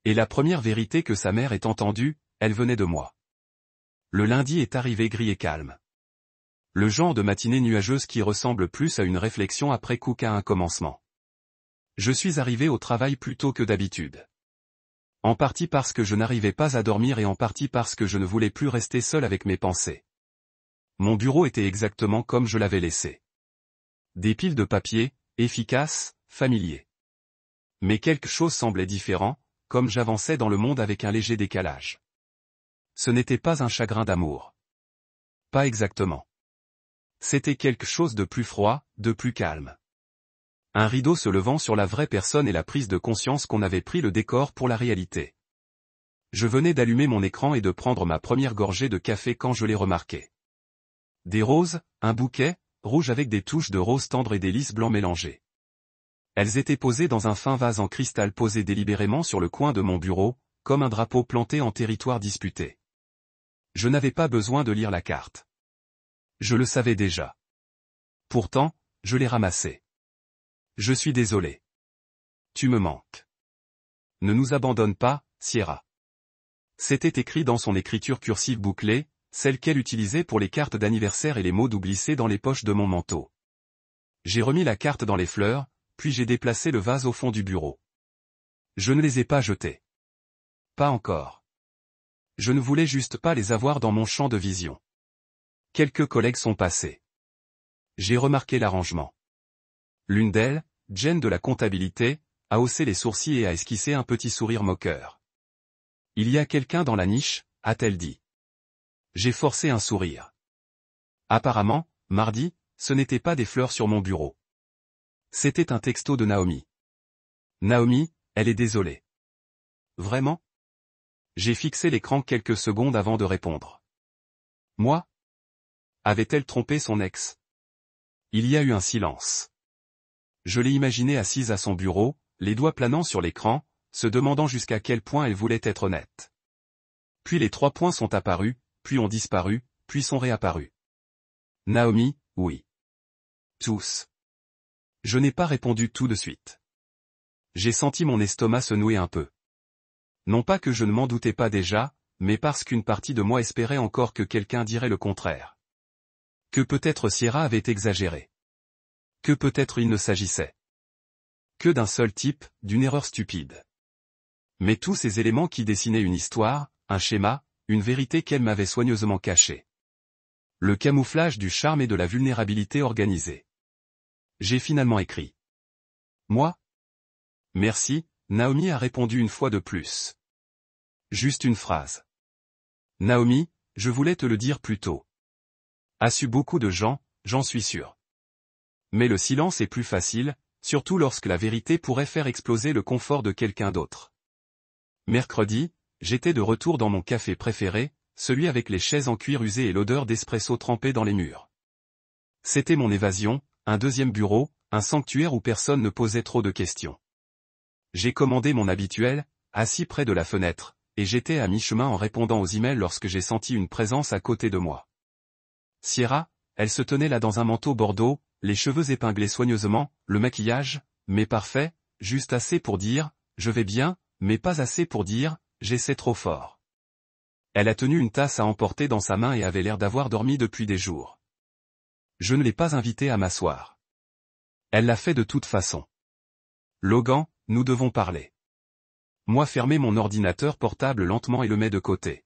Et la première vérité que sa mère ait entendue, elle venait de moi. Le lundi est arrivé gris et calme. Le genre de matinée nuageuse qui ressemble plus à une réflexion après coup qu'à un commencement. Je suis arrivé au travail plus tôt que d'habitude. En partie parce que je n'arrivais pas à dormir et en partie parce que je ne voulais plus rester seul avec mes pensées. Mon bureau était exactement comme je l'avais laissé. Des piles de papier, efficaces, familiers. Mais quelque chose semblait différent, comme j'avançais dans le monde avec un léger décalage. Ce n'était pas un chagrin d'amour. Pas exactement. C'était quelque chose de plus froid, de plus calme. Un rideau se levant sur la vraie personne et la prise de conscience qu'on avait pris le décor pour la réalité. Je venais d'allumer mon écran et de prendre ma première gorgée de café quand je l'ai remarqué. Des roses, un bouquet, rouge avec des touches de rose tendre et des lys blancs mélangés. Elles étaient posées dans un fin vase en cristal posé délibérément sur le coin de mon bureau, comme un drapeau planté en territoire disputé. Je n'avais pas besoin de lire la carte. Je le savais déjà. Pourtant, je l'ai ramassé. Je suis désolé. Tu me manques. Ne nous abandonne pas, Sierra. C'était écrit dans son écriture cursive bouclée, celle qu'elle utilisait pour les cartes d'anniversaire et les mots doux glissés dans les poches de mon manteau. J'ai remis la carte dans les fleurs, puis j'ai déplacé le vase au fond du bureau. Je ne les ai pas jetés. Pas encore. Je ne voulais juste pas les avoir dans mon champ de vision. Quelques collègues sont passés. J'ai remarqué l'arrangement. L'une d'elles, Jen de la comptabilité, a haussé les sourcils et a esquissé un petit sourire moqueur. Il y a quelqu'un dans la niche, a-t-elle dit. J'ai forcé un sourire. Apparemment, mardi, ce n'était pas des fleurs sur mon bureau. C'était un texto de Naomi. Naomi, elle est désolée. Vraiment? J'ai fixé l'écran quelques secondes avant de répondre. Moi? Avait-elle trompé son ex? Il y a eu un silence. Je l'ai imaginée assise à son bureau, les doigts planant sur l'écran, se demandant jusqu'à quel point elle voulait être honnête. Puis les 3 points sont apparus, puis ont disparu, puis sont réapparus. Naomi, oui. Tous. Je n'ai pas répondu tout de suite. J'ai senti mon estomac se nouer un peu. Non pas que je ne m'en doutais pas déjà, mais parce qu'une partie de moi espérait encore que quelqu'un dirait le contraire. Que peut-être Sierra avait exagéré. Que peut-être il ne s'agissait que d'un seul type, d'une erreur stupide. Mais tous ces éléments qui dessinaient une histoire, un schéma, une vérité qu'elle m'avait soigneusement cachée. Le camouflage du charme et de la vulnérabilité organisée. J'ai finalement écrit. Moi? Merci, Naomi a répondu une fois de plus. Juste une phrase. Naomi, je voulais te le dire plus tôt. A su beaucoup de gens, j'en suis sûr. Mais le silence est plus facile, surtout lorsque la vérité pourrait faire exploser le confort de quelqu'un d'autre. Mercredi, j'étais de retour dans mon café préféré, celui avec les chaises en cuir usé et l'odeur d'espresso trempée dans les murs. C'était mon évasion, un deuxième bureau, un sanctuaire où personne ne posait trop de questions. J'ai commandé mon habituel, assis près de la fenêtre, et j'étais à mi-chemin en répondant aux emails lorsque j'ai senti une présence à côté de moi. Sierra, elle se tenait là dans un manteau bordeaux, les cheveux épinglés soigneusement, le maquillage, mais parfait, juste assez pour dire, je vais bien, mais pas assez pour dire, j'essaie trop fort. Elle a tenu une tasse à emporter dans sa main et avait l'air d'avoir dormi depuis des jours. Je ne l'ai pas invitée à m'asseoir. Elle l'a fait de toute façon. Logan, nous devons parler. Moi fermer mon ordinateur portable lentement et le mets de côté.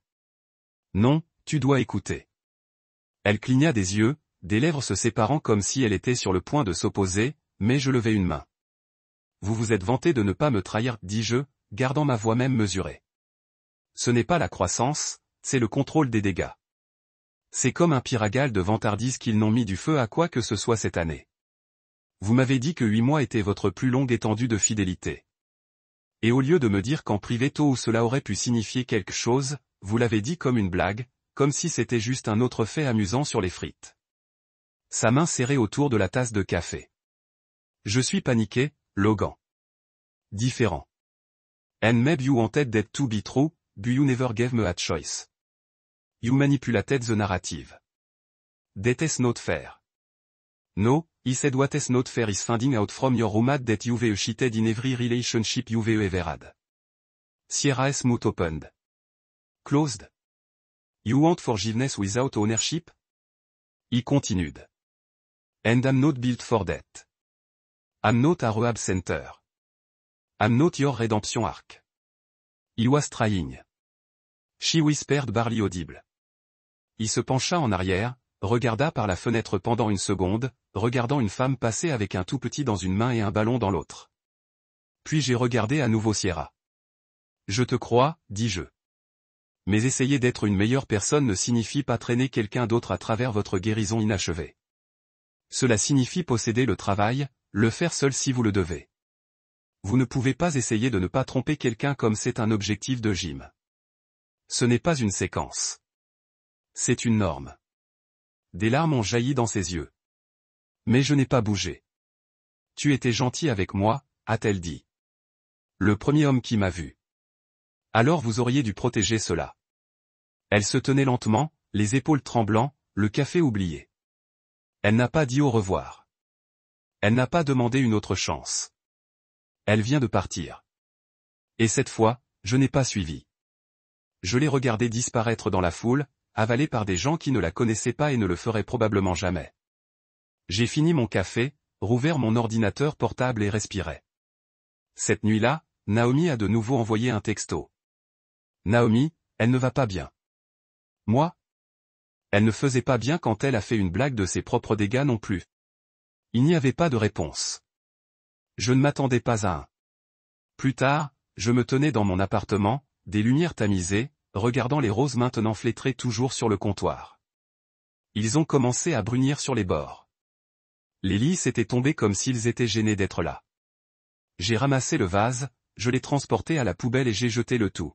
Non, tu dois écouter. Elle cligna des yeux, des lèvres se séparant comme si elle était sur le point de s'opposer, mais je levai une main. Vous vous êtes vanté de ne pas me trahir, dis-je, gardant ma voix même mesurée. Ce n'est pas la croissance, c'est le contrôle des dégâts. C'est comme un piragal de vantardise qu'ils n'ont mis du feu à quoi que ce soit cette année. Vous m'avez dit que 8 mois était votre plus longue étendue de fidélité. Et au lieu de me dire qu'en privé tôt où cela aurait pu signifier quelque chose, vous l'avez dit comme une blague, comme si c'était juste un autre fait amusant sur les frites. Sa main serrée autour de la tasse de café. Je suis paniqué, Logan. Différent. And maybe you wanted that to be true, but you never gave me a choice. You manipulated the narrative. That is not fair. No, he said what is not fair is finding out from your roommate that you've cheated in every relationship you've ever had. Sierra's mouth opened. Closed. You want forgiveness without ownership? He continued. And I'm not built for that. I'm not a rehab center. I'm not your redemption arc. He was trying. She whispered barely audible. Il se pencha en arrière, regarda par la fenêtre pendant une seconde, regardant une femme passer avec un tout petit dans une main et un ballon dans l'autre. Puis j'ai regardé à nouveau Sierra. Je te crois, dis-je. Mais essayer d'être une meilleure personne ne signifie pas traîner quelqu'un d'autre à travers votre guérison inachevée. Cela signifie posséder le travail, le faire seul si vous le devez. Vous ne pouvez pas essayer de ne pas tromper quelqu'un comme c'est un objectif de gym. Ce n'est pas une séquence. C'est une norme. Des larmes ont jailli dans ses yeux. Mais je n'ai pas bougé. Tu étais gentil avec moi, a-t-elle dit. Le premier homme qui m'a vu. Alors vous auriez dû protéger cela. Elle se tenait lentement, les épaules tremblant, le café oublié. Elle n'a pas dit au revoir. Elle n'a pas demandé une autre chance. Elle vient de partir. Et cette fois, je n'ai pas suivi. Je l'ai regardée disparaître dans la foule, avalée par des gens qui ne la connaissaient pas et ne le feraient probablement jamais. J'ai fini mon café, rouvert mon ordinateur portable et respirai. Cette nuit-là, Naomi a de nouveau envoyé un texto. Naomi, elle ne va pas bien. Moi? Elle ne faisait pas bien quand elle a fait une blague de ses propres dégâts non plus. Il n'y avait pas de réponse. Je ne m'attendais pas à un. Plus tard, je me tenais dans mon appartement, des lumières tamisées, regardant les roses maintenant flétrées toujours sur le comptoir. Ils ont commencé à brunir sur les bords. Les lys étaient tombés comme s'ils étaient gênés d'être là. J'ai ramassé le vase, je l'ai transporté à la poubelle et j'ai jeté le tout.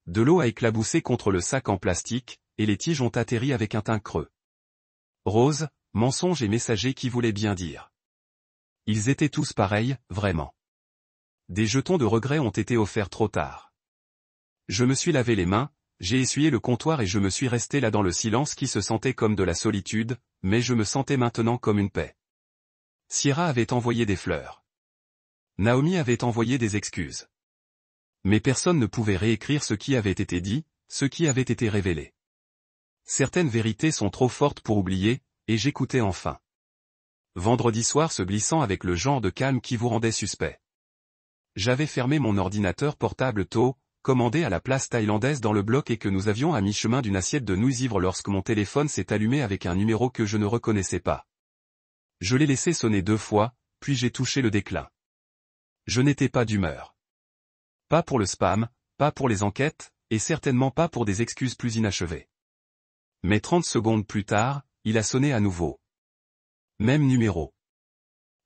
De l'eau a éclaboussé contre le sac en plastique, et les tiges ont atterri avec un teint creux. Rose, mensonge et messager qui voulaient bien dire. Ils étaient tous pareils, vraiment. Des jetons de regret ont été offerts trop tard. Je me suis lavé les mains, j'ai essuyé le comptoir et je me suis resté là dans le silence qui se sentait comme de la solitude, mais je me sentais maintenant comme une paix. Sierra avait envoyé des fleurs. Naomi avait envoyé des excuses. Mais personne ne pouvait réécrire ce qui avait été dit, ce qui avait été révélé. Certaines vérités sont trop fortes pour oublier, et j'écoutais enfin. Vendredi soir se glissant avec le genre de calme qui vous rendait suspect. J'avais fermé mon ordinateur portable tôt, commandé à la place thaïlandaise dans le bloc et que nous avions à mi-chemin d'une assiette de nouilles ivres lorsque mon téléphone s'est allumé avec un numéro que je ne reconnaissais pas. Je l'ai laissé sonner 2 fois, puis j'ai touché le déclin. Je n'étais pas d'humeur. Pas pour le spam, pas pour les enquêtes, et certainement pas pour des excuses plus inachevées. Mais 30 secondes plus tard, il a sonné à nouveau. Même numéro.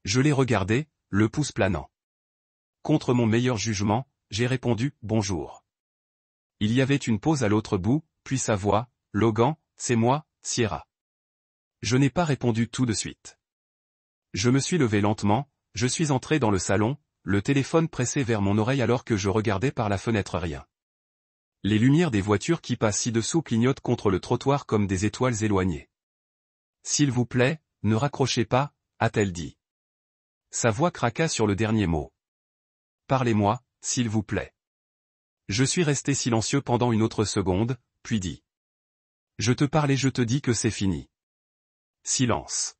Je l'ai regardé, le pouce planant. Contre mon meilleur jugement, j'ai répondu « Bonjour ». Il y avait une pause à l'autre bout, puis sa voix « Logan, c'est moi, Sierra ». Je n'ai pas répondu tout de suite. Je me suis levé lentement, je suis entré dans le salon, le téléphone pressé vers mon oreille alors que je regardais par la fenêtre rien. Les lumières des voitures qui passent ci-dessous clignotent contre le trottoir comme des étoiles éloignées. « S'il vous plaît, ne raccrochez pas », a-t-elle dit. Sa voix craqua sur le dernier mot. « Parlez-moi, s'il vous plaît. » Je suis resté silencieux pendant une autre seconde, puis dit. « Je te parle et je te dis que c'est fini. » Silence.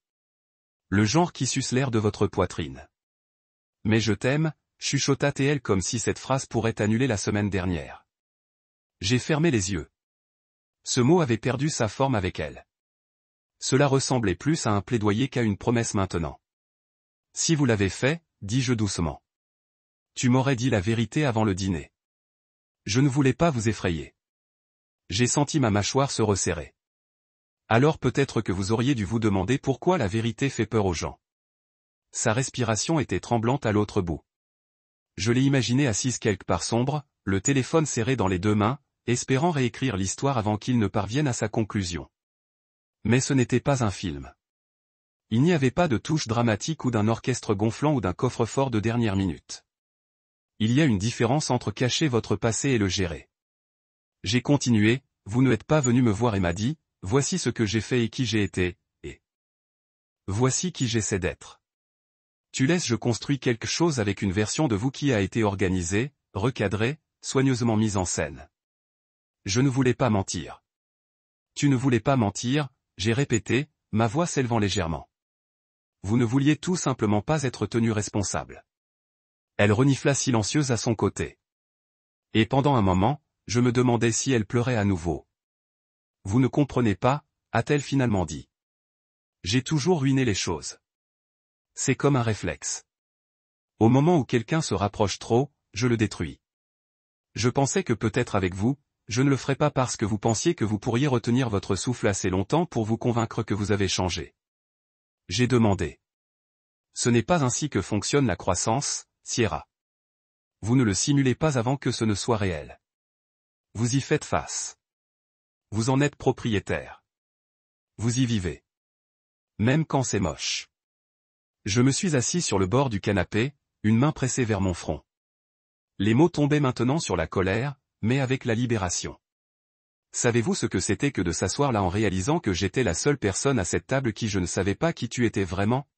Le genre qui suce l'air de votre poitrine. « Mais je t'aime », chuchota-t-elle comme si cette phrase pourrait annuler la semaine dernière. J'ai fermé les yeux. Ce mot avait perdu sa forme avec elle. Cela ressemblait plus à un plaidoyer qu'à une promesse maintenant. « Si vous l'avez fait, dis-je doucement. Tu m'aurais dit la vérité avant le dîner. Je ne voulais pas vous effrayer. » J'ai senti ma mâchoire se resserrer. Alors peut-être que vous auriez dû vous demander pourquoi la vérité fait peur aux gens. Sa respiration était tremblante à l'autre bout. Je l'ai imaginée assise quelque part sombre, le téléphone serré dans les 2 mains, espérant réécrire l'histoire avant qu'il ne parvienne à sa conclusion. Mais ce n'était pas un film. Il n'y avait pas de touche dramatique ou d'un orchestre gonflant ou d'un coffre-fort de dernière minute. Il y a une différence entre cacher votre passé et le gérer. J'ai continué, vous n'êtes pas venu me voir et m'a dit, voici ce que j'ai fait et qui j'ai été, et voici qui j'essaie d'être. Tu laisses je construis quelque chose avec une version de vous qui a été organisée, recadrée, soigneusement mise en scène. Je ne voulais pas mentir. Tu ne voulais pas mentir, j'ai répété, ma voix s'élevant légèrement. Vous ne vouliez tout simplement pas être tenu responsable. Elle renifla silencieuse à son côté. Et pendant un moment, je me demandais si elle pleurait à nouveau. Vous ne comprenez pas, a-t-elle finalement dit. J'ai toujours ruiné les choses. C'est comme un réflexe. Au moment où quelqu'un se rapproche trop, je le détruis. Je pensais que peut-être avec vous, je ne le ferais pas parce que vous pensiez que vous pourriez retenir votre souffle assez longtemps pour vous convaincre que vous avez changé. J'ai demandé. Ce n'est pas ainsi que fonctionne la croissance, Sierra. Vous ne le simulez pas avant que ce ne soit réel. Vous y faites face. Vous en êtes propriétaire. Vous y vivez. Même quand c'est moche. Je me suis assis sur le bord du canapé, une main pressée vers mon front. Les mots tombaient maintenant sur la colère, mais avec la libération. Savez-vous ce que c'était que de s'asseoir là en réalisant que j'étais la seule personne à cette table qui je ne savais pas qui tu étais vraiment?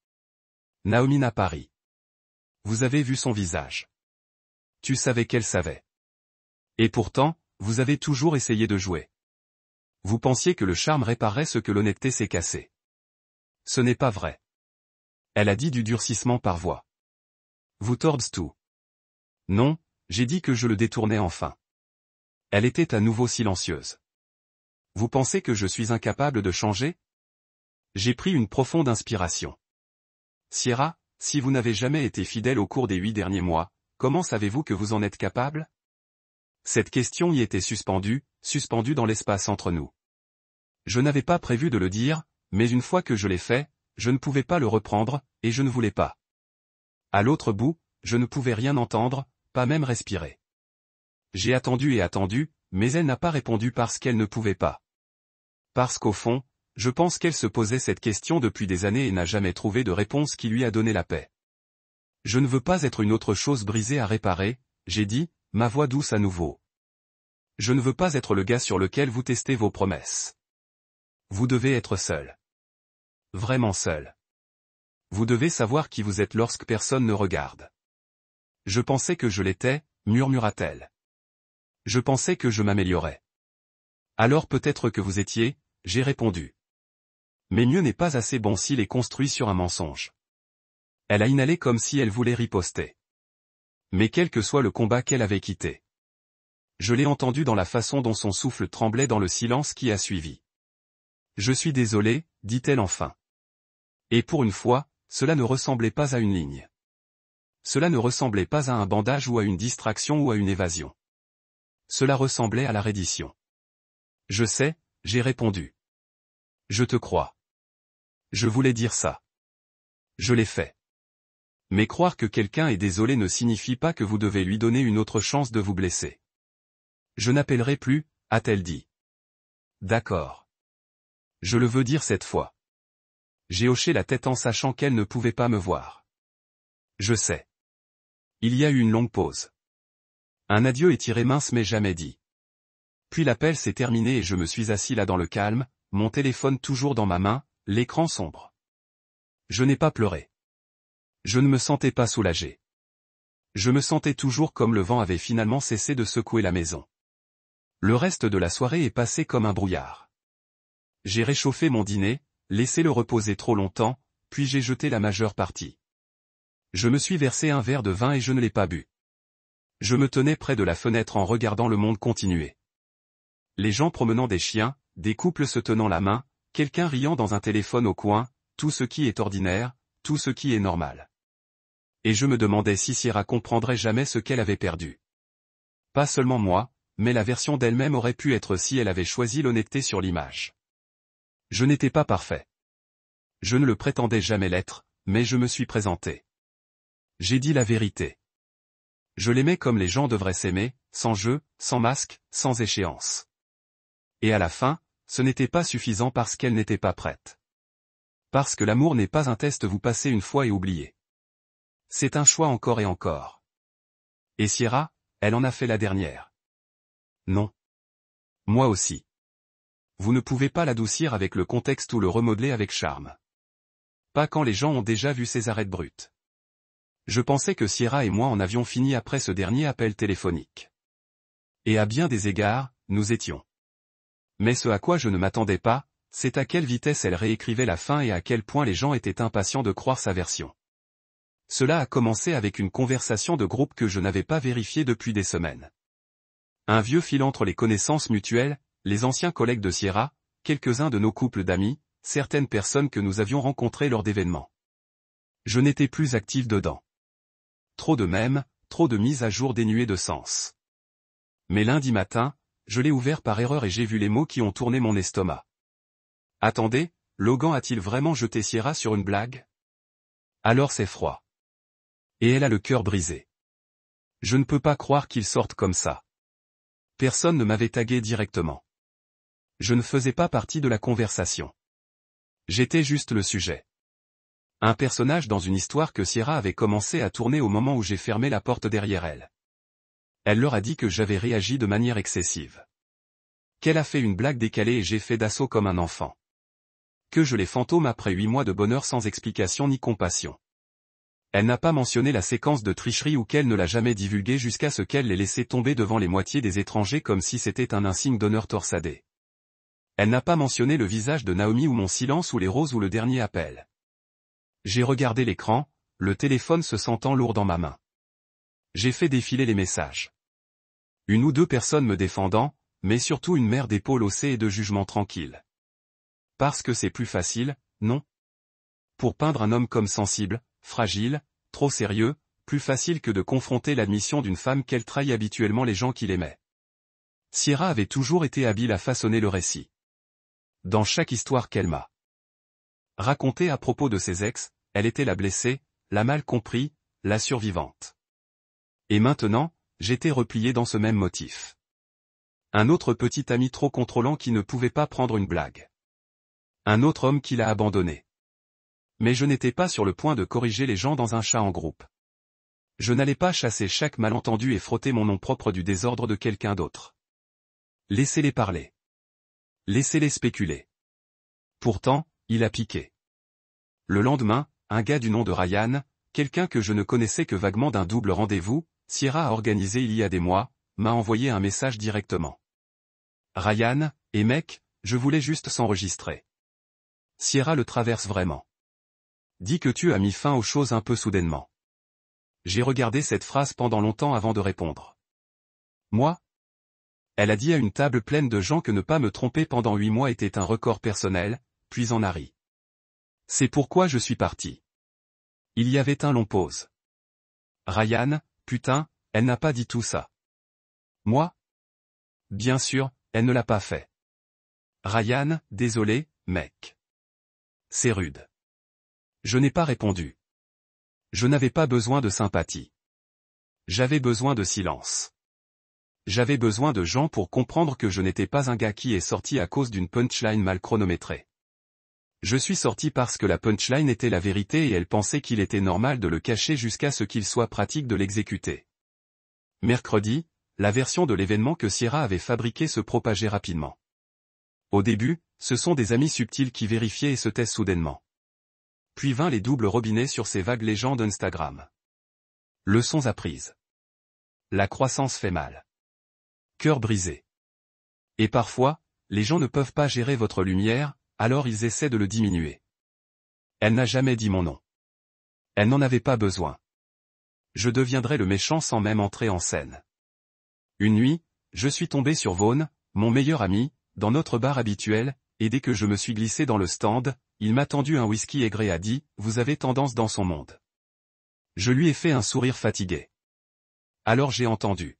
Naomi n'a pas ri. Vous avez vu son visage. Tu savais qu'elle savait. Et pourtant, vous avez toujours essayé de jouer. Vous pensiez que le charme réparait ce que l'honnêteté s'est cassé. Ce n'est pas vrai. Elle a dit du durcissement par voix. Vous tordez tout. Non, j'ai dit que je le détournais enfin. Elle était à nouveau silencieuse. Vous pensez que je suis incapable de changer? J'ai pris une profonde inspiration. Sierra, si vous n'avez jamais été fidèle au cours des 8 derniers mois, comment savez-vous que vous en êtes capable? Cette question y était suspendue dans l'espace entre nous. Je n'avais pas prévu de le dire, mais une fois que je l'ai fait, je ne pouvais pas le reprendre, et je ne voulais pas. À l'autre bout, je ne pouvais rien entendre, pas même respirer. J'ai attendu et attendu, mais elle n'a pas répondu parce qu'elle ne pouvait pas. Parce qu'au fond, je pense qu'elle se posait cette question depuis des années et n'a jamais trouvé de réponse qui lui a donné la paix. Je ne veux pas être une autre chose brisée à réparer, j'ai dit, ma voix douce à nouveau. Je ne veux pas être le gars sur lequel vous testez vos promesses. Vous devez être seul. Vraiment seul. Vous devez savoir qui vous êtes lorsque personne ne regarde. Je pensais que je l'étais, murmura-t-elle. Je pensais que je m'améliorais. Alors peut-être que vous étiez, j'ai répondu. Mais mieux n'est pas assez bon s'il est construit sur un mensonge. Elle a inhalé comme si elle voulait riposter. Mais quel que soit le combat qu'elle avait quitté. Je l'ai entendu dans la façon dont son souffle tremblait dans le silence qui a suivi. Je suis désolé, dit-elle enfin. Et pour une fois, cela ne ressemblait pas à une ligne. Cela ne ressemblait pas à un bandage ou à une distraction ou à une évasion. Cela ressemblait à la reddition. Je sais, j'ai répondu. Je te crois. Je voulais dire ça. Je l'ai fait. Mais croire que quelqu'un est désolé ne signifie pas que vous devez lui donner une autre chance de vous blesser. Je n'appellerai plus, a-t-elle dit. D'accord. Je le veux dire cette fois. J'ai hoché la tête en sachant qu'elle ne pouvait pas me voir. Je sais. Il y a eu une longue pause. Un adieu étiré mince mais jamais dit. Puis l'appel s'est terminé et je me suis assis là dans le calme, mon téléphone toujours dans ma main, l'écran sombre. Je n'ai pas pleuré. Je ne me sentais pas soulagé. Je me sentais toujours comme le vent avait finalement cessé de secouer la maison. Le reste de la soirée est passé comme un brouillard. J'ai réchauffé mon dîner, laissé le reposer trop longtemps, puis j'ai jeté la majeure partie. Je me suis versé un verre de vin et je ne l'ai pas bu. Je me tenais près de la fenêtre en regardant le monde continuer. Les gens promenant des chiens, des couples se tenant la main, quelqu'un riant dans un téléphone au coin, tout ce qui est ordinaire, tout ce qui est normal. Et je me demandais si Sierra comprendrait jamais ce qu'elle avait perdu. Pas seulement moi, mais la version d'elle-même aurait pu être si elle avait choisi l'honnêteté sur l'image. Je n'étais pas parfait. Je ne le prétendais jamais l'être, mais je me suis présenté. J'ai dit la vérité. Je l'aimais comme les gens devraient s'aimer, sans jeu, sans masque, sans échéance. Et à la fin, ce n'était pas suffisant parce qu'elle n'était pas prête. Parce que l'amour n'est pas un test vous passez une fois et oubliez. C'est un choix encore et encore. Et Sierra, elle en a fait la dernière. Non. Moi aussi. Vous ne pouvez pas l'adoucir avec le contexte ou le remodeler avec charme. Pas quand les gens ont déjà vu ses arêtes brutes. Je pensais que Sierra et moi en avions fini après ce dernier appel téléphonique. Et à bien des égards, nous étions. Mais ce à quoi je ne m'attendais pas, c'est à quelle vitesse elle réécrivait la fin et à quel point les gens étaient impatients de croire sa version. Cela a commencé avec une conversation de groupe que je n'avais pas vérifiée depuis des semaines. Un vieux fil entre les connaissances mutuelles, les anciens collègues de Sierra, quelques-uns de nos couples d'amis, certaines personnes que nous avions rencontrées lors d'événements. Je n'étais plus actif dedans. Trop de mèmes, trop de mises à jour dénuées de sens. Mais lundi matin, je l'ai ouvert par erreur et j'ai vu les mots qui ont tourné mon estomac. Attendez, Logan a-t-il vraiment jeté Sierra sur une blague? Alors c'est froid. Et elle a le cœur brisé. Je ne peux pas croire qu'il sorte comme ça. Personne ne m'avait tagué directement. Je ne faisais pas partie de la conversation. J'étais juste le sujet. Un personnage dans une histoire que Sierra avait commencé à tourner au moment où j'ai fermé la porte derrière elle. Elle leur a dit que j'avais réagi de manière excessive. Qu'elle a fait une blague décalée et j'ai fait d'assaut comme un enfant. Que je les fantôme après 8 mois de bonheur sans explication ni compassion. Elle n'a pas mentionné la séquence de tricherie ou qu'elle ne l'a jamais divulguée jusqu'à ce qu'elle l'ait laissé tomber devant les moitiés des étrangers comme si c'était un insigne d'honneur torsadé. Elle n'a pas mentionné le visage de Naomi ou mon silence ou les roses ou le dernier appel. J'ai regardé l'écran, le téléphone se sentant lourd dans ma main. J'ai fait défiler les messages. Une ou deux personnes me défendant, mais surtout une mer d'épaules haussées et de jugement tranquille. Parce que c'est plus facile, non? Pour peindre un homme comme sensible, fragile, trop sérieux, plus facile que de confronter l'admission d'une femme qu'elle trahit habituellement les gens qui l'aimaient. Sierra avait toujours été habile à façonner le récit. Dans chaque histoire qu'elle m'a racontée à propos de ses ex, elle était la blessée, la mal compris, la survivante. Et maintenant, j'étais replié dans ce même motif. Un autre petit ami trop contrôlant qui ne pouvait pas prendre une blague. Un autre homme qui l'a abandonné. Mais je n'étais pas sur le point de corriger les gens dans un chat en groupe. Je n'allais pas chasser chaque malentendu et frotter mon nom propre du désordre de quelqu'un d'autre. Laissez-les parler. Laissez-les spéculer. Pourtant, il a piqué. Le lendemain, un gars du nom de Ryan, quelqu'un que je ne connaissais que vaguement d'un double rendez-vous, Sierra a organisé il y a des mois, m'a envoyé un message directement. Ryan, et mec, je voulais juste s'enregistrer. Sierra le traverse vraiment. Dis que tu as mis fin aux choses un peu soudainement. J'ai regardé cette phrase pendant longtemps avant de répondre. Moi? Elle a dit à une table pleine de gens que ne pas me tromper pendant 8 mois était un record personnel, puis en a ri. C'est pourquoi je suis parti. Il y avait un long pause. Ryan, putain, elle n'a pas dit tout ça. Moi? Bien sûr, elle ne l'a pas fait. Ryan, désolé, mec. C'est rude. Je n'ai pas répondu. Je n'avais pas besoin de sympathie. J'avais besoin de silence. J'avais besoin de gens pour comprendre que je n'étais pas un gars qui est sorti à cause d'une punchline mal chronométrée. Je suis sorti parce que la punchline était la vérité et elle pensait qu'il était normal de le cacher jusqu'à ce qu'il soit pratique de l'exécuter. Mercredi, la version de l'événement que Sierra avait fabriquée se propageait rapidement. Au début, ce sont des amis subtils qui vérifiaient et se taisent soudainement. Puis vint les doubles robinets sur ces vagues légendes Instagram. Leçons apprises. La croissance fait mal. Cœur brisé. Et parfois, les gens ne peuvent pas gérer votre lumière, alors ils essaient de le diminuer. Elle n'a jamais dit mon nom. Elle n'en avait pas besoin. Je deviendrais le méchant sans même entrer en scène. Une nuit, je suis tombé sur Vaughn, mon meilleur ami, dans notre bar habituel, et dès que je me suis glissé dans le stand, il m'a tendu un whisky aigre et a dit « Vous avez tendance dans son monde ». Je lui ai fait un sourire fatigué. Alors j'ai entendu.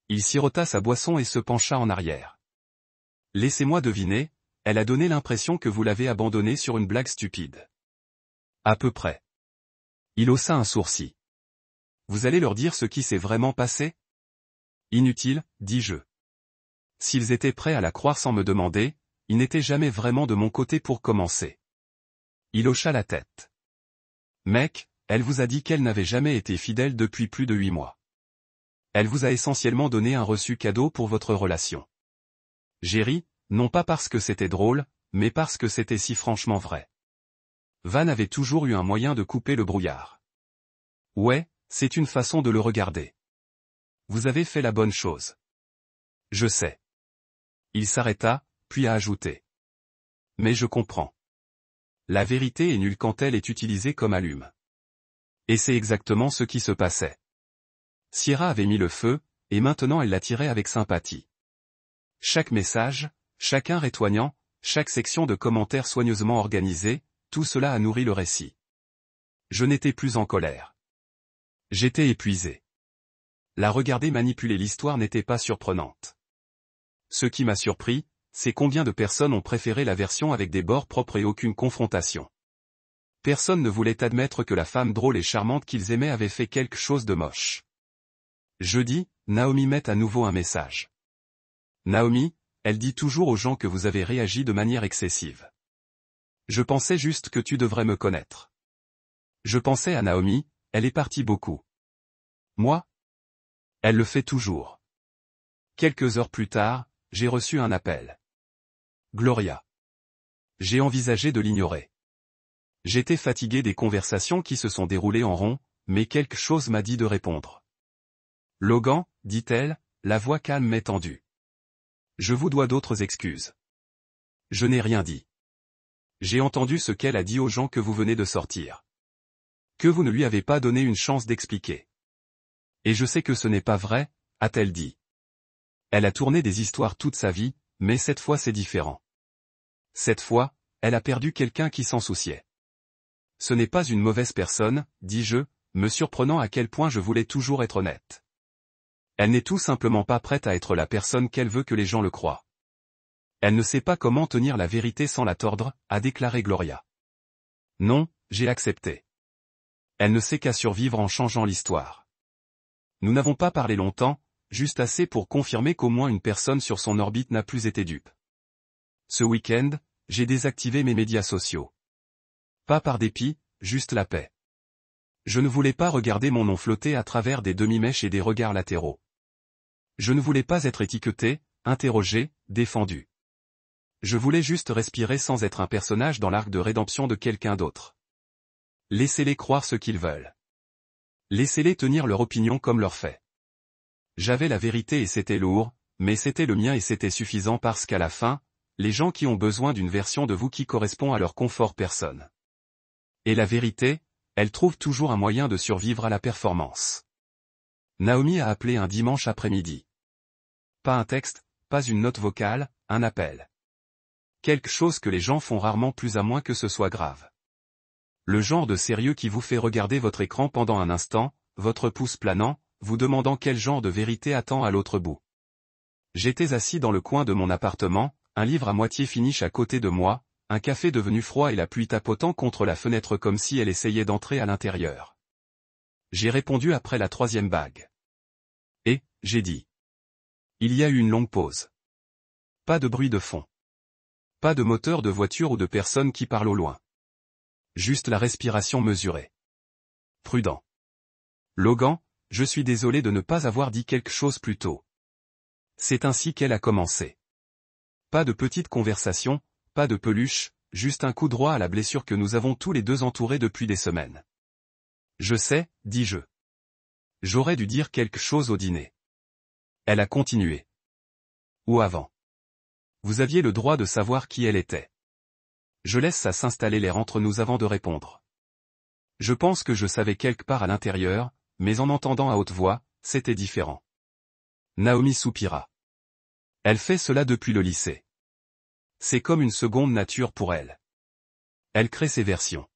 Il sirota sa boisson et se pencha en arrière. Laissez-moi deviner, elle a donné l'impression que vous l'avez abandonnée sur une blague stupide. À peu près. Il haussa un sourcil. Vous allez leur dire ce qui s'est vraiment passé? Inutile, dis-je. S'ils étaient prêts à la croire sans me demander, ils n'étaient jamais vraiment de mon côté pour commencer. Il hocha la tête. Mec, elle vous a dit qu'elle n'avait jamais été fidèle depuis plus de 8 mois. Elle vous a essentiellement donné un reçu cadeau pour votre relation. J'ai ri, non pas parce que c'était drôle, mais parce que c'était si franchement vrai. Van avait toujours eu un moyen de couper le brouillard. Ouais, c'est une façon de le regarder. Vous avez fait la bonne chose. Je sais. Il s'arrêta, puis a ajouté. Mais je comprends. La vérité est nulle quand elle est utilisée comme allume. Et c'est exactement ce qui se passait. Sierra avait mis le feu, et maintenant elle l'attirait avec sympathie. Chaque message, chacun rétoignant, chaque section de commentaires soigneusement organisée, tout cela a nourri le récit. Je n'étais plus en colère. J'étais épuisé. La regarder manipuler l'histoire n'était pas surprenante. Ce qui m'a surpris, c'est combien de personnes ont préféré la version avec des bords propres et aucune confrontation. Personne ne voulait admettre que la femme drôle et charmante qu'ils aimaient avait fait quelque chose de moche. Jeudi, Naomi met à nouveau un message. Naomi, elle dit toujours aux gens que vous avez réagi de manière excessive. Je pensais juste que tu devrais me connaître. Je pensais à Naomi, elle est partie beaucoup. Moi? Elle le fait toujours. Quelques heures plus tard, j'ai reçu un appel. Gloria. J'ai envisagé de l'ignorer. J'étais fatigué des conversations qui se sont déroulées en rond, mais quelque chose m'a dit de répondre. Logan, dit-elle, la voix calme mais tendue. Je vous dois d'autres excuses. Je n'ai rien dit. J'ai entendu ce qu'elle a dit aux gens que vous venez de sortir. Que vous ne lui avez pas donné une chance d'expliquer. Et je sais que ce n'est pas vrai, a-t-elle dit. Elle a tourné des histoires toute sa vie, mais cette fois c'est différent. Cette fois, elle a perdu quelqu'un qui s'en souciait. Ce n'est pas une mauvaise personne, dis-je, me surprenant à quel point je voulais toujours être honnête. Elle n'est tout simplement pas prête à être la personne qu'elle veut que les gens le croient. Elle ne sait pas comment tenir la vérité sans la tordre, a déclaré Gloria. Non, j'ai accepté. Elle ne sait qu'à survivre en changeant l'histoire. Nous n'avons pas parlé longtemps, juste assez pour confirmer qu'au moins une personne sur son orbite n'a plus été dupe. Ce week-end, j'ai désactivé mes médias sociaux. Pas par dépit, juste la paix. Je ne voulais pas regarder mon nom flotter à travers des demi-mèches et des regards latéraux. Je ne voulais pas être étiqueté, interrogé, défendu. Je voulais juste respirer sans être un personnage dans l'arc de rédemption de quelqu'un d'autre. Laissez-les croire ce qu'ils veulent. Laissez-les tenir leur opinion comme leur fait. J'avais la vérité et c'était lourd, mais c'était le mien et c'était suffisant parce qu'à la fin, les gens qui ont besoin d'une version de vous qui correspond à leur confort personne. Et la vérité, elle trouve toujours un moyen de survivre à la performance. Naomi a appelé un dimanche après-midi. Pas un texte, pas une note vocale, un appel. Quelque chose que les gens font rarement plus à moins que ce soit grave. Le genre de sérieux qui vous fait regarder votre écran pendant un instant, votre pouce planant, vous demandant quel genre de vérité attend à l'autre bout. J'étais assis dans le coin de mon appartement, un livre à moitié fini à côté de moi, un café devenu froid et la pluie tapotant contre la fenêtre comme si elle essayait d'entrer à l'intérieur. J'ai répondu après la troisième bague. Et, j'ai dit. Il y a eu une longue pause. Pas de bruit de fond. Pas de moteur de voiture ou de personnes qui parlent au loin. Juste la respiration mesurée. Prudent. Logan, je suis désolé de ne pas avoir dit quelque chose plus tôt. C'est ainsi qu'elle a commencé. Pas de petite conversation, pas de peluche, juste un coup droit à la blessure que nous avons tous les deux entourés depuis des semaines. Je sais, dis-je. J'aurais dû dire quelque chose au dîner. Elle a continué. Ou avant. Vous aviez le droit de savoir qui elle était. Je laisse ça s'installer l'air entre nous avant de répondre. Je pense que je savais quelque part à l'intérieur, mais en entendant à haute voix, c'était différent. Naomi soupira. Elle fait cela depuis le lycée. C'est comme une seconde nature pour elle. Elle crée ses versions.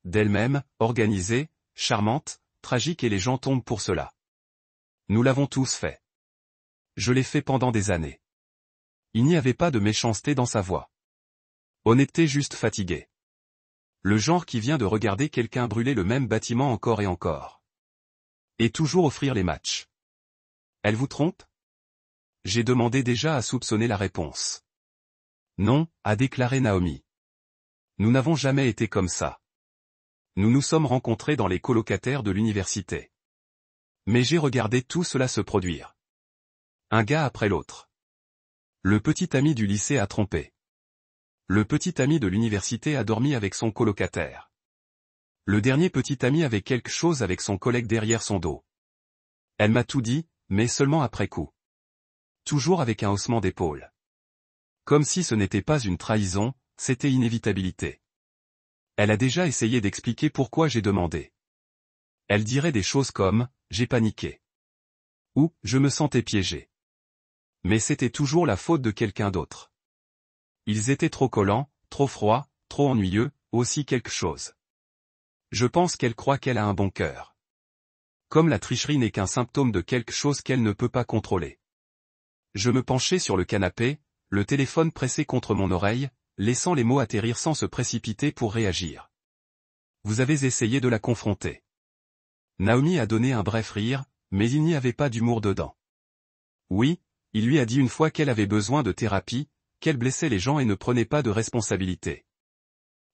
D'elle-même, organisée, charmante, tragique et les gens tombent pour cela. Nous l'avons tous fait. Je l'ai fait pendant des années. Il n'y avait pas de méchanceté dans sa voix. Honnêteté juste fatiguée. Le genre qui vient de regarder quelqu'un brûler le même bâtiment encore et encore. Et toujours offrir les matchs. Elle vous trompe? J'ai demandé déjà à soupçonner la réponse. Non, a déclaré Naomi. Nous n'avons jamais été comme ça. Nous nous sommes rencontrés dans les colocataires de l'université. Mais j'ai regardé tout cela se produire. Un gars après l'autre. Le petit ami du lycée a trompé. Le petit ami de l'université a dormi avec son colocataire. Le dernier petit ami avait quelque chose avec son collègue derrière son dos. Elle m'a tout dit, mais seulement après coup. Toujours avec un haussement d'épaule. Comme si ce n'était pas une trahison, c'était inévitabilité. Elle a déjà essayé d'expliquer pourquoi j'ai demandé. Elle dirait des choses comme « j'ai paniqué » ou « je me sentais piégé ». Mais c'était toujours la faute de quelqu'un d'autre. Ils étaient trop collants, trop froids, trop ennuyeux, aussi quelque chose. Je pense qu'elle croit qu'elle a un bon cœur. Comme la tricherie n'est qu'un symptôme de quelque chose qu'elle ne peut pas contrôler. Je me penchai sur le canapé, le téléphone pressé contre mon oreille, laissant les mots atterrir sans se précipiter pour réagir. Vous avez essayé de la confronter. Naomi a donné un bref rire, mais il n'y avait pas d'humour dedans. Oui, il lui a dit une fois qu'elle avait besoin de thérapie, qu'elle blessait les gens et ne prenait pas de responsabilité.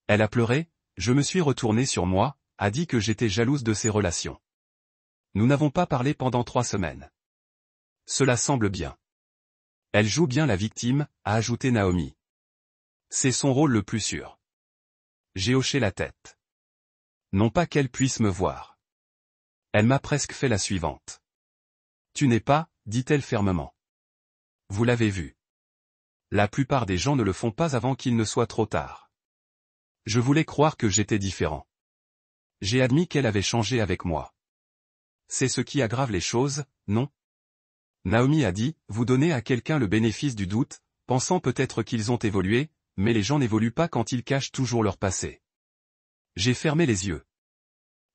Elle a pleuré, je me suis retourné sur moi, a dit que j'étais jalouse de ses relations. Nous n'avons pas parlé pendant 3 semaines. Cela semble bien. Elle joue bien la victime, a ajouté Naomi. C'est son rôle le plus sûr. J'ai hoché la tête. Non pas qu'elle puisse me voir. Elle m'a presque fait la suivante. Tu n'es pas, dit-elle fermement. Vous l'avez vu. La plupart des gens ne le font pas avant qu'il ne soit trop tard. Je voulais croire que j'étais différent. J'ai admis qu'elle avait changé avec moi. C'est ce qui aggrave les choses, non? Naomi a dit, vous donnez à quelqu'un le bénéfice du doute, pensant peut-être qu'ils ont évolué, mais les gens n'évoluent pas quand ils cachent toujours leur passé. J'ai fermé les yeux.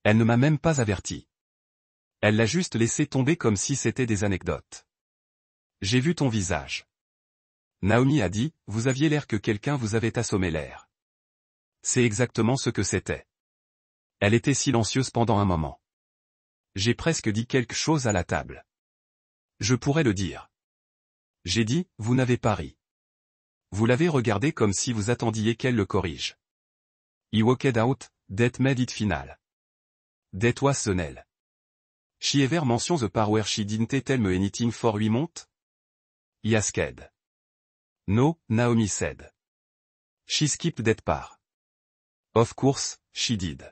Elle ne m'a même pas averti. Elle l'a juste laissé tomber comme si c'était des anecdotes. J'ai vu ton visage. Naomi a dit, vous aviez l'air que quelqu'un vous avait assommé l'air. C'est exactement ce que c'était. Elle était silencieuse pendant un moment. J'ai presque dit quelque chose à la table. Je pourrais le dire. J'ai dit, vous n'avez pas ri. Vous l'avez regardé comme si vous attendiez qu'elle le corrige. He walked out, that made it final. That was the nail. She ever mentions the part where she didn't tell me anything for 8 months? He asked. No, Naomi said. She skipped that part. Of course, she did.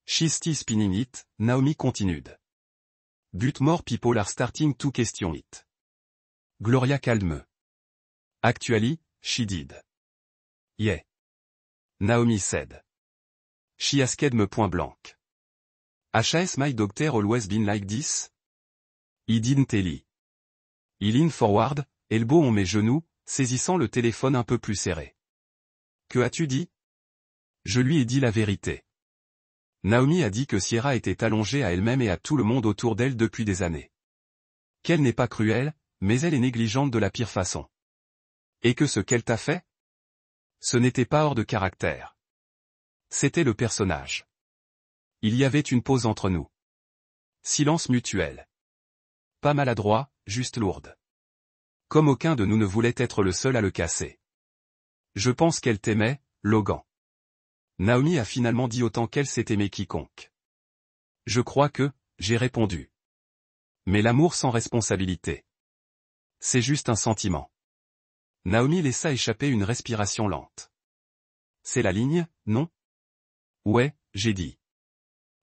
She's still spinning it, Naomi continued. But more people are starting to question it. Gloria called me. Actually, she did. Yeah. Naomi said. She asked me point blank. Has my doctor always been like this? He didn't tell me. He leaned forward, elbow on mes genoux, saisissant le téléphone un peu plus serré. Que as-tu dit? Je lui ai dit la vérité. Naomi a dit que Sierra était allongée à elle-même et à tout le monde autour d'elle depuis des années. Qu'elle n'est pas cruelle, mais elle est négligente de la pire façon. Et que ce qu'elle t'a fait? Ce n'était pas hors de caractère. C'était le personnage. Il y avait une pause entre nous. Silence mutuel. Pas maladroit, juste lourde. Comme aucun de nous ne voulait être le seul à le casser. Je pense qu'elle t'aimait, Logan. Naomi a finalement dit autant qu'elle s'est aimée quiconque. Je crois que, j'ai répondu. Mais l'amour sans responsabilité. C'est juste un sentiment. Naomi laissa échapper une respiration lente. C'est la ligne, non? Ouais, j'ai dit.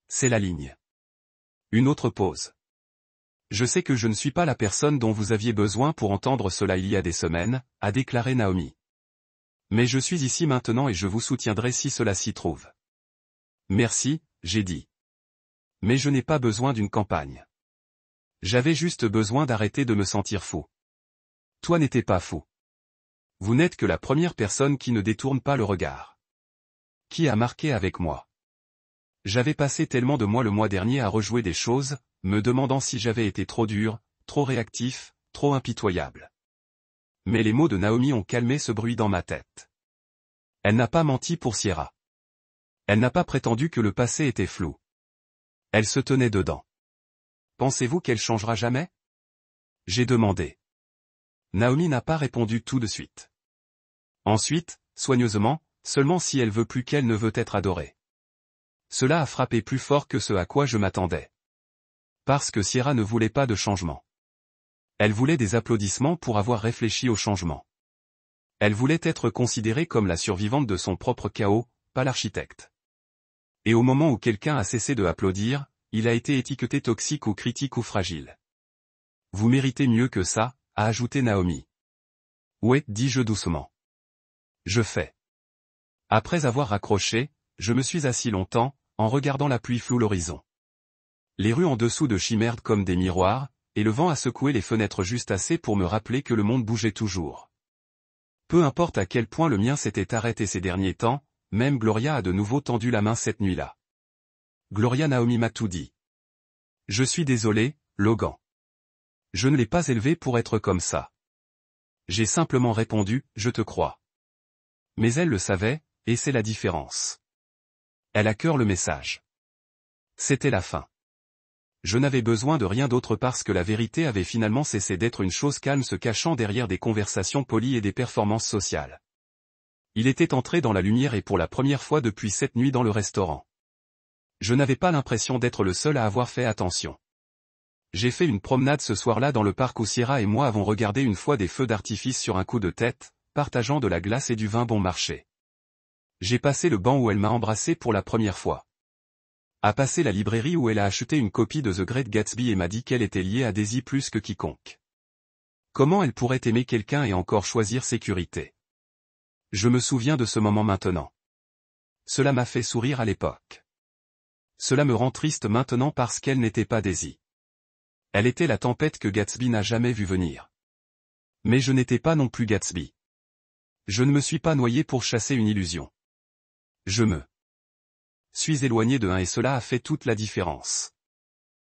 C'est la ligne. Une autre pause. Je sais que je ne suis pas la personne dont vous aviez besoin pour entendre cela il y a des semaines, a déclaré Naomi. Mais je suis ici maintenant et je vous soutiendrai si cela s'y trouve. Merci, j'ai dit. Mais je n'ai pas besoin d'une campagne. J'avais juste besoin d'arrêter de me sentir fou. Toi n'étais pas fou. Vous n'êtes que la première personne qui ne détourne pas le regard. Qui a marqué avec moi? J'avais passé tellement de mois le mois dernier à rejouer des choses, me demandant si j'avais été trop dur, trop réactif, trop impitoyable. Mais les mots de Naomi ont calmé ce bruit dans ma tête. Elle n'a pas menti pour Sierra. Elle n'a pas prétendu que le passé était flou. Elle se tenait dedans. Pensez-vous qu'elle changera jamais? J'ai demandé. Naomi n'a pas répondu tout de suite. Ensuite, soigneusement, seulement si elle veut plus qu'elle ne veut être adorée. Cela a frappé plus fort que ce à quoi je m'attendais. Parce que Sierra ne voulait pas de changement. Elle voulait des applaudissements pour avoir réfléchi au changement. Elle voulait être considérée comme la survivante de son propre chaos, pas l'architecte. Et au moment où quelqu'un a cessé de applaudir, il a été étiqueté toxique ou critique ou fragile. Vous méritez mieux que ça, a ajouté Naomi. Ouais, dis-je doucement. Je fais. Après avoir raccroché, je me suis assis longtemps, en regardant la pluie floue l'horizon. Les rues en dessous de chimèrent comme des miroirs, et le vent a secoué les fenêtres juste assez pour me rappeler que le monde bougeait toujours. Peu importe à quel point le mien s'était arrêté ces derniers temps, même Gloria a de nouveau tendu la main cette nuit-là. Gloria Naomi m'a tout dit. Je suis désolé, Logan. Je ne l'ai pas élevé pour être comme ça. J'ai simplement répondu, je te crois. Mais elle le savait, et c'est la différence. Elle a cœur le message. C'était la fin. Je n'avais besoin de rien d'autre parce que la vérité avait finalement cessé d'être une chose calme se cachant derrière des conversations polies et des performances sociales. Il était entré dans la lumière et pour la première fois depuis cette nuit dans le restaurant. Je n'avais pas l'impression d'être le seul à avoir fait attention. J'ai fait une promenade ce soir-là dans le parc où Sierra et moi avons regardé une fois des feux d'artifice sur un coup de tête, partageant de la glace et du vin bon marché. J'ai passé le banc où elle m'a embrassé pour la première fois. A passé la librairie où elle a acheté une copie de The Great Gatsby et m'a dit qu'elle était liée à Daisy plus que quiconque. Comment elle pourrait aimer quelqu'un et encore choisir sécurité? Je me souviens de ce moment maintenant. Cela m'a fait sourire à l'époque. Cela me rend triste maintenant parce qu'elle n'était pas Daisy. Elle était la tempête que Gatsby n'a jamais vue venir. Mais je n'étais pas non plus Gatsby. Je ne me suis pas noyé pour chasser une illusion. Je me suis éloigné de un et cela a fait toute la différence.